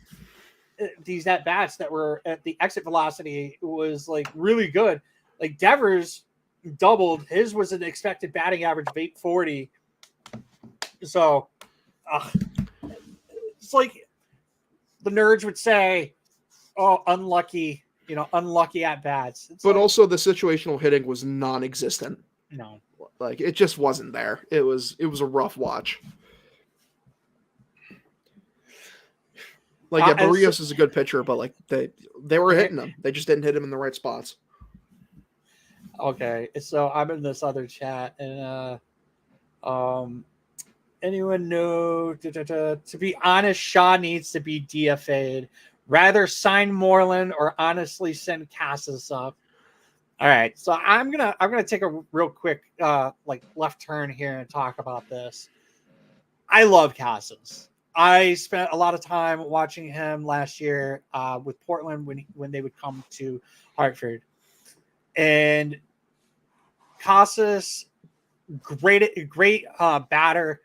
these at bats that were at the exit velocity was like really good. Like Devers doubled. His was an expected batting average of 840. So it's like the nerds would say, oh, unlucky, unlucky at bats. But also the situational hitting was non-existent. No. Like it just wasn't there. It was a rough watch. Like Barrios is a good pitcher, but like they were hitting him. They just didn't hit him in the right spots. Okay, so I'm in this other chat, and anyone know? To be honest, Shaw needs to be DFA'd. Rather sign Moreland or honestly send Casas up. All right, so I'm gonna take a real quick left turn here and talk about this. I love Casas. I spent a lot of time watching him last year with Portland when they would come to Hartford. And Casas, great batter,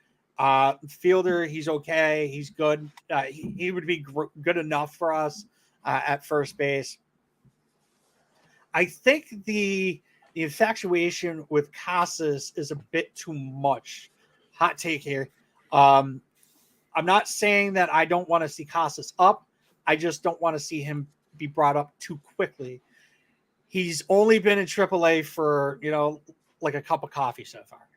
fielder. He's okay. He's good. He would be good enough for us at first base. I think the infatuation with Casas is a bit too much. Hot take here. I'm not saying that I don't want to see Casas up. I just don't want to see him be brought up too quickly. He's only been in AAA for, like a cup of coffee so far.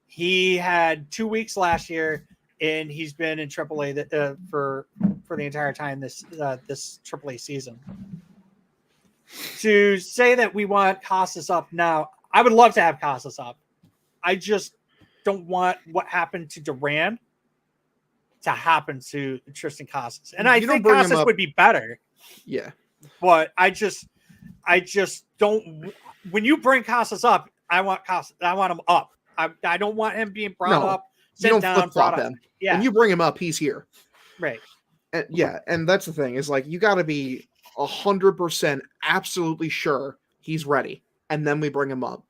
He had 2 weeks last year, and he's been in AAA for the entire time this AAA season. To say that we want Casas up now, I would love to have Casas up. I just don't want what happened to Duran to happen to Tristan Casas. And I think Casas would be better. Yeah. But I just don't. When you bring Casas up, I want him up. I don't want him being brought up. You don't down, flip flop him. Yeah. When you bring him up, he's here. Right. And and that's the thing is like you got to be 100% absolutely sure he's ready, and then we bring him up.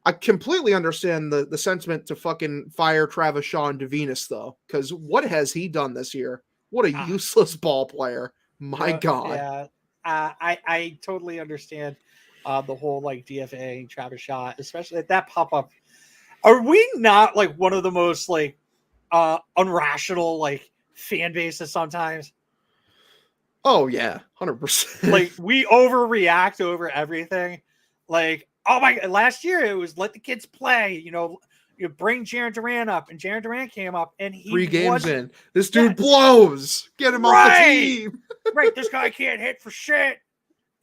I completely understand the sentiment to fucking fire Travis Shaw and DeVenis though, because what has he done this year? What a useless ball player! My God. Yeah. I totally understand the whole like DFA and Travis Shaw, especially at that pop up. Are we not like one of the most like unrational like fan bases sometimes? Oh yeah, 100%. Like we overreact over everything. Like, oh my! Last year it was let the kids play. You bring Jarren Duran up, and Jarren Duran came up, and he 3 games in. This dude blows. Get him off the team. Right, this guy can't hit for shit.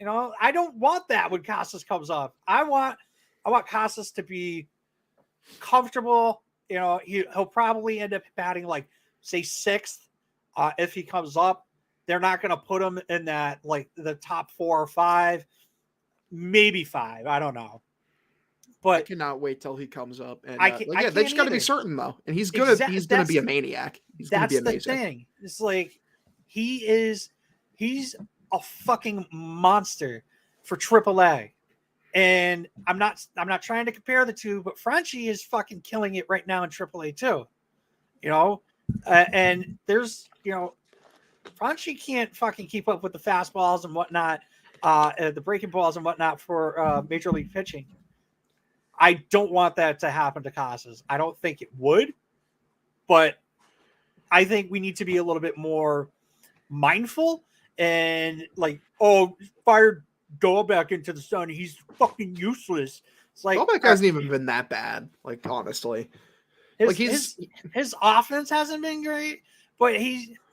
I don't want that when Casas comes up. I want Casas to be comfortable. He'll probably end up batting like say 6th if he comes up. They're not going to put him in that like the top 4 or 5, maybe 5. I don't know. But I cannot wait till he comes up. And they just got to be certain though, and he's gonna be a maniac. He's gonna be amazing. That's the thing. It's like he's a fucking monster for AAA. And I'm not trying to compare the two, but Frenchie is fucking killing it right now in AAA too. And there's Frenchie can't fucking keep up with the fastballs and whatnot, the breaking balls and whatnot for major league pitching. I don't want that to happen to Casas. I don't think it would, but I think we need to be a little bit more mindful and like, fired Dahlbeck into the sun. He's fucking useless. It's like Dahlbeck hasn't even been that bad. Like honestly, his offense hasn't been great, but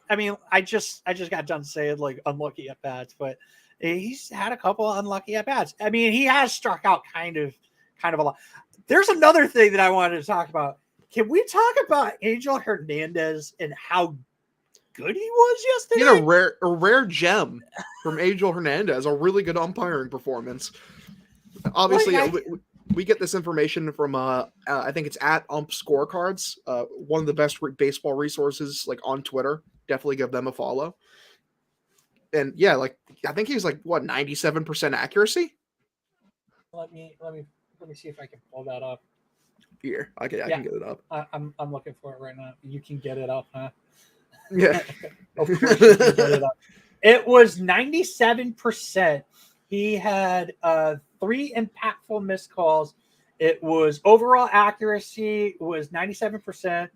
I just got done saying like unlucky at bats, but he's had a couple unlucky at bats. I mean, he has struck out kind of a lot. There's another thing that I wanted to talk about. Can we talk about Angel Hernandez and how good he was yesterday? A rare gem from Angel Hernandez, a really good umpiring performance. Obviously, we get this information from I think it's at Ump Scorecards, one of the best baseball resources like on Twitter. Definitely give them a follow. And yeah, like I think he's like 97% accuracy. Let me see if I can pull that up. Here, I can get it up. I'm looking for it right now. You can get it up, huh? Yeah. Of course you can get it up. It was 97%. He had 3 impactful missed calls. It was overall accuracy was 97%.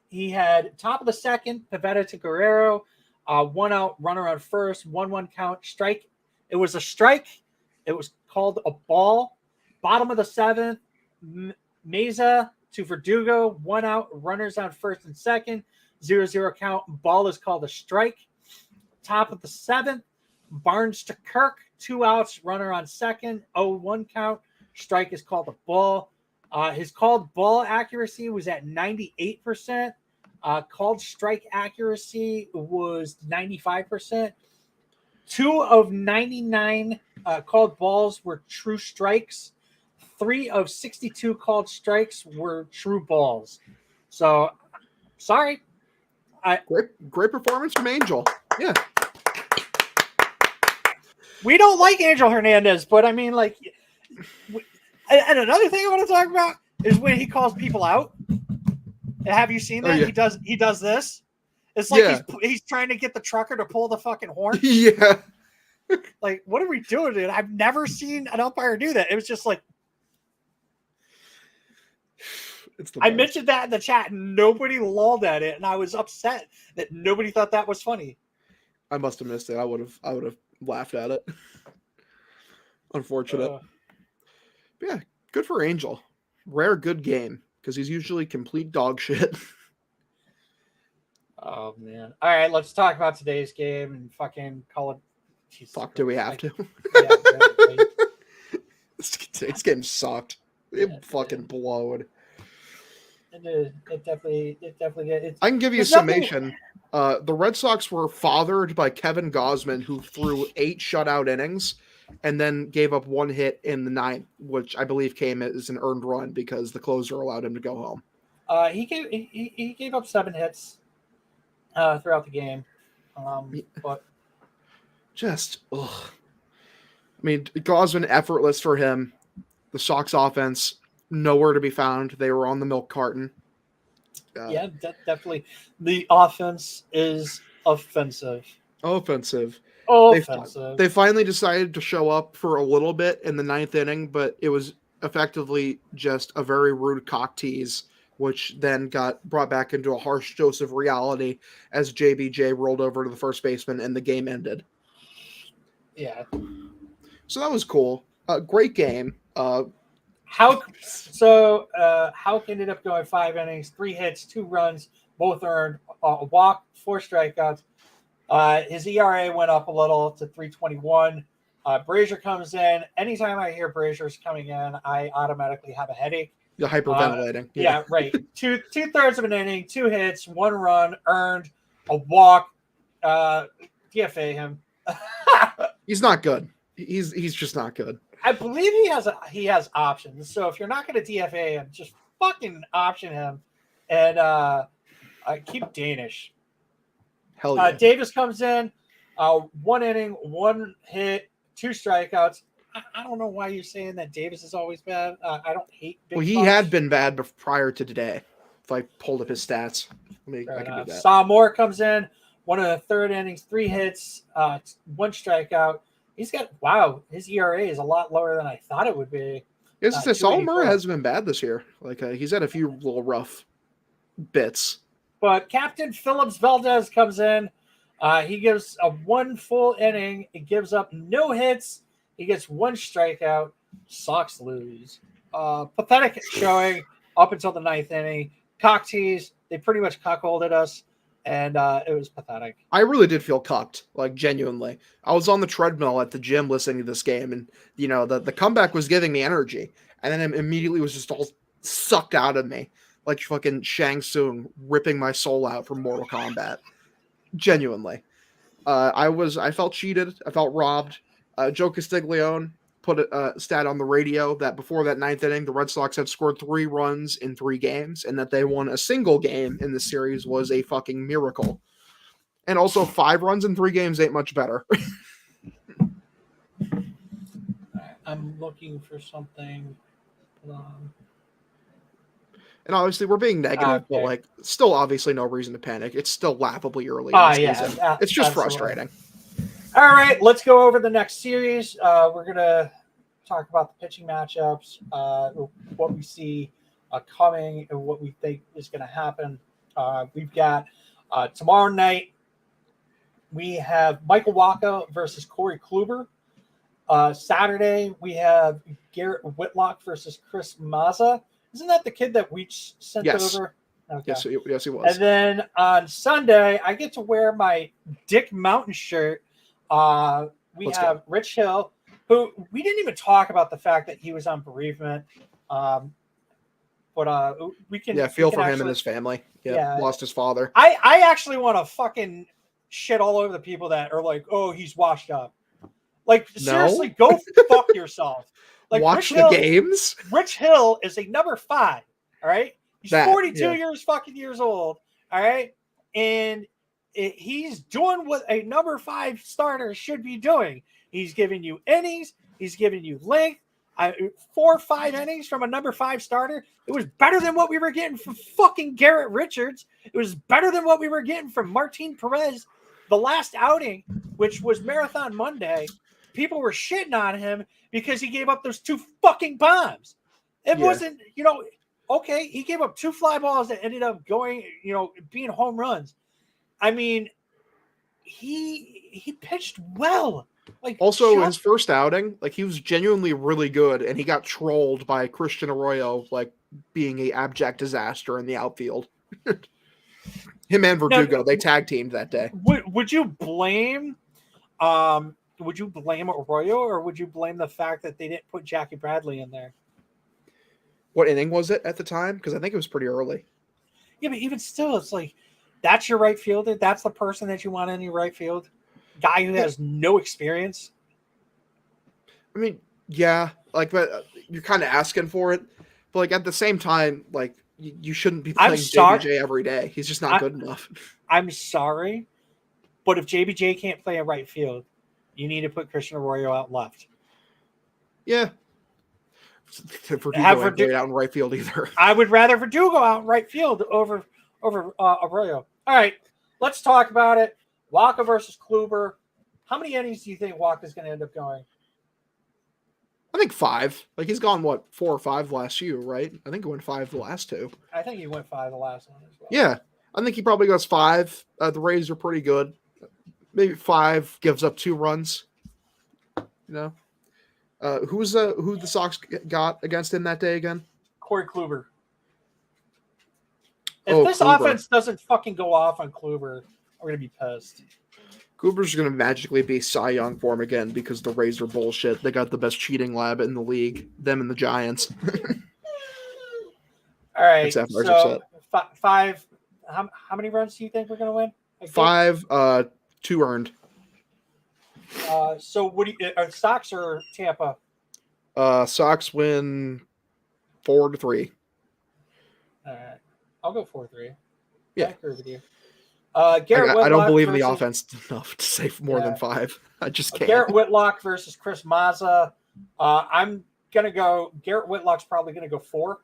He had top of the second, Pavetta to Guerrero, 1 out, runner on first, 1-1 count, strike. It was a strike. It was called a ball. Bottom of the 7th, Meza to Verdugo, 1 out, runners on first and second, 0-0 count. Ball is called a strike. Top of the 7th, Barnes to Kirk, 2 outs, runner on second, 0-1 count. Strike is called a ball. His called ball accuracy was at 98%. Called strike accuracy was 95%. 2 of 99 called balls were true strikes. 3 of 62 called strikes were true balls. So, sorry. Great performance from Angel. Yeah. We don't like Angel Hernandez, but I mean, like, and another thing I want to talk about is when he calls people out. Have you seen that? Oh, yeah. He does this. It's like he's trying to get the trucker to pull the fucking horn. Yeah. Like, what are we doing, dude? I've never seen an umpire do that. It was just like, I mentioned that in the chat, and nobody lolled at it, and I was upset that nobody thought that was funny. I must have missed it. I would have laughed at it. Unfortunate. Yeah, good for Angel. Rare good game because he's usually complete dog shit. Oh man! All right, let's talk about today's game and fucking call it. Jesus Fuck, do we have to? Yeah. Today's game sucked. It fucking blowed. It definitely. I can give you a summation. The Red Sox were fathered by Kevin Gausman, who threw 8 shutout innings and then gave up 1 hit in the 9th, which I believe came as an earned run because the closer allowed him to go home. He gave up 7 hits throughout the game, but just ugh. I mean, Gausman effortless for him. The Sox offense nowhere to be found. They were on the milk carton. Definitely. The offense is offensive. Offensive. Offensive. They finally decided to show up for a little bit in the 9th inning, but it was effectively just a very rude cock tease, which then got brought back into a harsh dose of reality as JBJ rolled over to the first baseman and the game ended. Yeah. So that was cool. Great game. Houck ended up going 5 innings, 3 hits, 2 runs, both earned, a walk, 4 strikeouts. His ERA went up a little to 3.21. Brazier comes in. Anytime I hear Brazier's coming in, I automatically have a headache. You're hyperventilating. Yeah, right. Two-thirds of an inning, 2 hits, 1 run, earned, a walk. DFA him. He's not good. He's just not good. I believe he has options. So if you're not going to DFA him, just fucking option him and keep Danish. Hell yeah. Davis comes in, 1 inning, 1 hit, 2 strikeouts. I don't know why you're saying that Davis is always bad. I don't hate big he bucks. had been bad prior to today. If I pulled up his stats, I can do that. Saw Moore comes in, 1 of the 3rd innings, 3 hits, 1 strikeout. His ERA is a lot lower than I thought it would be. Saul Moore hasn't been bad this year. He's had a few little rough bits. But Captain Phillips Valdez comes in. He gives a 1 full inning. He gives up no hits. He gets 1 strikeout. Sox lose. Pathetic showing up until the 9th inning. Cock tease. They pretty much cuckolded us. And it was pathetic. I really did feel cucked, genuinely. I was on the treadmill at the gym listening to this game, and the comeback was giving me energy, and then it immediately was just all sucked out of me, like fucking Shang Tsung ripping my soul out from Mortal Kombat. Genuinely, I felt cheated. I felt robbed. Joe Castiglione put a stat on the radio that before that 9th inning, the Red Sox had scored 3 runs in 3 games, and that they won a single game in the series was a fucking miracle. And also 5 runs in 3 games ain't much better. I'm looking for something. And obviously we're being negative, but still obviously no reason to panic. It's still laughably early. It's just frustrating. All right, let's go over the next series. We're going to talk about the pitching matchups, what we see coming, and what we think is going to happen. We've got tomorrow night, we have Michael Wacha versus Corey Kluber. Saturday, we have Garrett Whitlock versus Chris Mazza. Isn't that the kid that we sent over? Okay. Yes, he was. And then on Sunday, I get to wear my Dick Mountain shirt. Let's have Rich Hill, who we didn't even talk about the fact that he was on bereavement. But we can feel for him and his family. Lost his father. I actually want to fucking shit all over the people that are like, oh, he's washed up. Seriously, go fuck yourself. Watch the games. Rich Hill is a number 5. All right, he's 42 years old. All right, and he's doing what a number 5 starter should be doing. He's giving you innings. He's giving you length. 4 or 5 innings from a number 5 starter. It was better than what we were getting from fucking Garrett Richards. It was better than what we were getting from Martin Perez. The last outing, which was Marathon Monday, people were shitting on him because he gave up those 2 fucking bombs. It wasn't, okay, he gave up 2 fly balls that ended up going, being home runs. I mean, he pitched well. His first outing, he was genuinely really good, and he got trolled by Christian Arroyo, being a abject disaster in the outfield. Him and Verdugo, they tag teamed that day. Would you blame Arroyo, or would you blame the fact that they didn't put Jackie Bradley in there? What inning was it at the time? Because I think it was pretty early. Yeah, but even still, it's That's your right fielder. That's the person that you want in your right field. Guy who has no experience. I mean, yeah, like, but you're kind of asking for it. But like at the same time, like you shouldn't be playing JBJ every day. He's just not good enough. I'm sorry, but if JBJ can't play in right field, you need to put Christian Arroyo out left. Yeah. Verdugo ain't great out in right field either. I would rather Verdugo out in right field over Arroyo. All right, let's talk about it. Waka versus Kluber. How many innings do you think Waka's going to end up going? I think 5. Like he's gone 4 or 5 last year, right? I think he went 5 the last 2. I think he went 5 the last one as well. Yeah, I think he probably goes 5. The Rays are pretty good. Maybe 5 gives up 2 runs. You know, who the Sox got against him that day again? Corey Kluber. If this offense doesn't fucking go off on Kluber, we're gonna be pissed. Kluber's going to magically be Cy Young for him again because the Rays are bullshit. They got the best cheating lab in the league. Them and the Giants. All right. So 5. How many runs do you think we're going to win? 5. 2 earned. So what do you? Are Sox or Tampa? Sox win 4-3. All right. I'll go 4-3. Yeah. I agree with you. Garrett I don't believe in the offense enough to say more than 5. I just can't. Garrett Whitlock versus Chris Mazza. I'm gonna go. Garrett Whitlock's probably gonna go 4.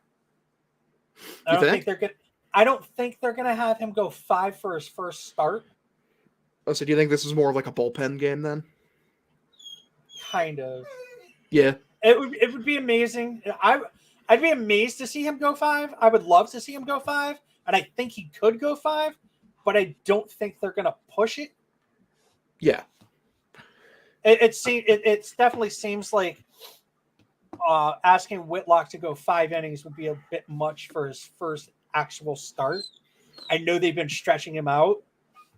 I don't think they're gonna have him go 5 for his first start. Oh, so do you think this is more of like a bullpen game then? Kind of. Yeah. It would be amazing. I'd be amazed to see him go 5. I would love to see him go 5, and I think he could go 5. But I don't think they're going to push it. Yeah. It definitely seems like asking Whitlock to go 5 innings would be a bit much for his first actual start. I know they've been stretching him out.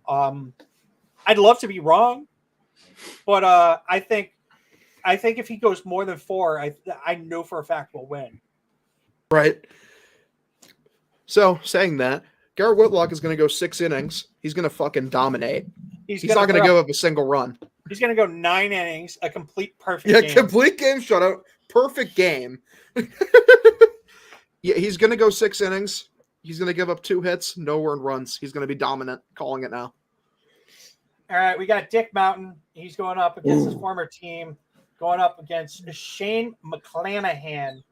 I'd love to be wrong, but I think if he goes more than 4, I know for a fact we'll win. Right. So saying that, Garrett Whitlock is going to go 6 innings. He's going to fucking dominate. He's not going to give up a single run. He's going to go 9 innings, a complete perfect game. Yeah, complete game shutout. Perfect game. Yeah, he's going to go 6 innings. He's going to give up 2 hits, no earned runs. He's going to be dominant. Calling it now. All right, we got Dick Mountain. He's going up against his former team, going up against Shane McClanahan.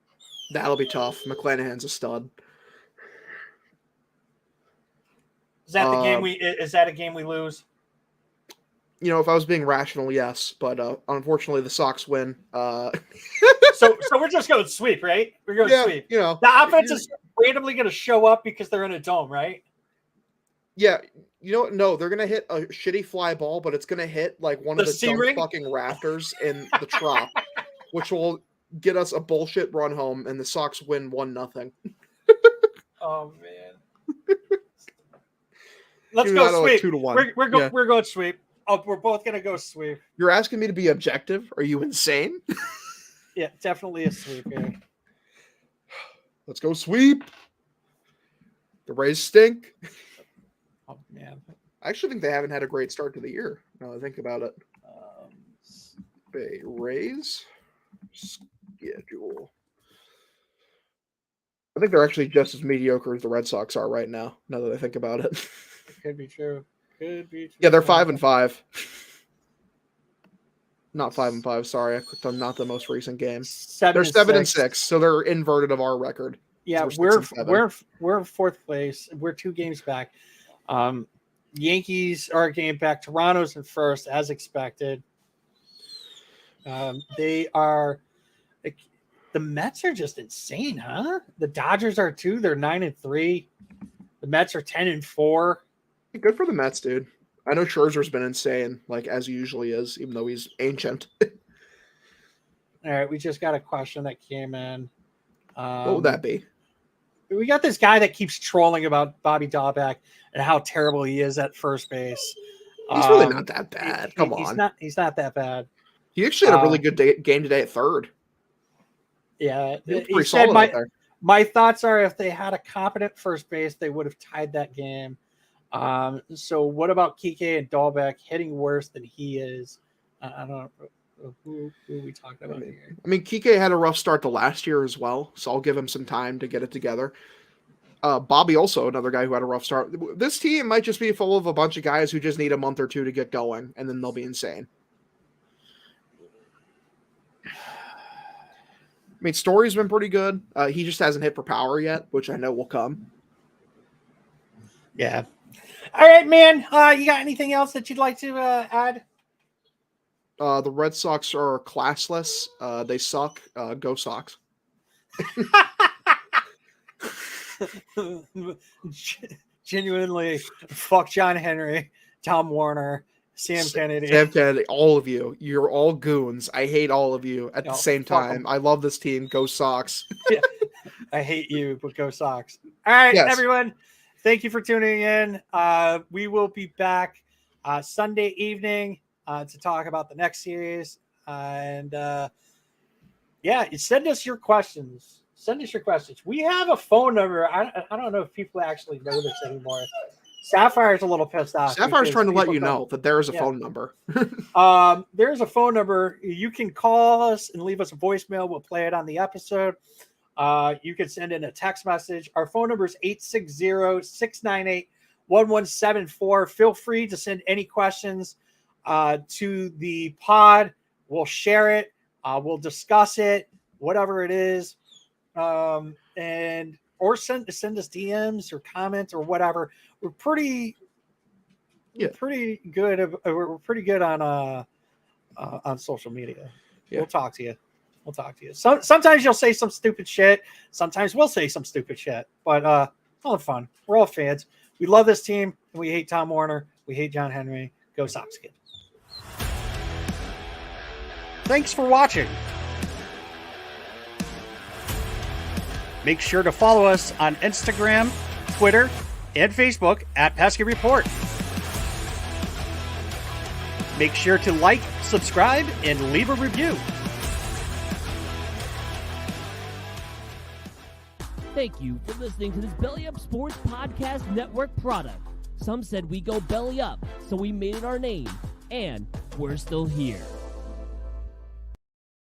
That'll be tough. McClanahan's a stud. Is that the game is that a game we lose? You know, if I was being rational, yes, but unfortunately the Sox win. So we're just going sweep, right? We're going sweep. You know, the offense is randomly going to show up because they're in a dome, right? Yeah, you know what? No, they're going to hit a shitty fly ball, but it's going to hit like one of the dumb fucking rafters in the Trop, which will get us a bullshit run home, and the Sox win 1-0. Oh man. Let's go sweep. 2-1. We're going sweep. Oh, we're both gonna go sweep. You're asking me to be objective? Are you insane? Yeah, definitely a sweep here. Let's go sweep. The Rays stink. Oh man, I actually think they haven't had a great start to the year. Now that I think about it. Rays schedule. I think they're actually just as mediocre as the Red Sox are right now. Now that I think about it. Could be true. Could be true. Yeah, they're 5-5. Not 5-5. Sorry, I clicked on not the most recent game. They're 7-6, so they're inverted of our record. Yeah, we're in 4th place. We're 2 games back. Yankees are a game back. Toronto's in 1st, as expected. They are. The Mets are just insane, huh? The Dodgers are too. They're 9-3. The Mets are 10-4. Good for the Mets, dude. I know Scherzer's been insane, like as he usually is, even though he's ancient. All right, we just got a question that came in. What would that be? We got this guy that keeps trolling about Bobby Dahlbeck and how terrible he is at first base. He's really not that bad. Come on. He's not that bad. He actually had a really good game today at 3rd. Yeah. He said my thoughts are if they had a competent first base, they would have tied that game. So what about Kike and Dahlbeck hitting worse than he is? I don't know. Who are we talking about here? I mean, Kike had a rough start to last year as well, so I'll give him some time to get it together. Bobby also, another guy who had a rough start. This team might just be full of a bunch of guys who just need a month or two to get going, and then they'll be insane. I mean, Story's been pretty good. He just hasn't hit for power yet, which I know will come. Yeah. All right, man. You got anything else that you'd like to add? The Red Sox are classless. They suck. Go Sox. Genuinely, fuck John Henry, Tom Warner, Sam Kennedy, all of you. You're all goons. I hate all of you at the same time. I love this team. Go Sox. Yeah. I hate you, but go Sox. All right, everyone. Thank you for tuning in. We will be back Sunday evening to talk about the next series. And send us your questions. We have a phone number. I don't know if people actually know this anymore. Sapphire's a little pissed off. Sapphire's trying to let you know that there is a phone number. There's a phone number. You can call us and leave us a voicemail. We'll play it on the episode. You can send in a text message. Our phone number is 860-698-1174. Feel free to send any questions to the pod. We'll share it. We'll discuss it, whatever it is. Or send us DMs or comments or whatever. We're pretty good. We're pretty good on social media. Yeah. We'll talk to you. Sometimes you'll say some stupid shit. Sometimes we'll say some stupid shit. But all fun. We're all fans. We love this team. And we hate Tom Warner. We hate John Henry. Go Sox, kid. Thanks for watching. Make sure to follow us on Instagram, Twitter, and Facebook at Pesky Report. Make sure to like, subscribe, and leave a review. Thank you for listening to this Belly Up Sports Podcast Network product. Some said we go belly up, so we made it our name, and we're still here.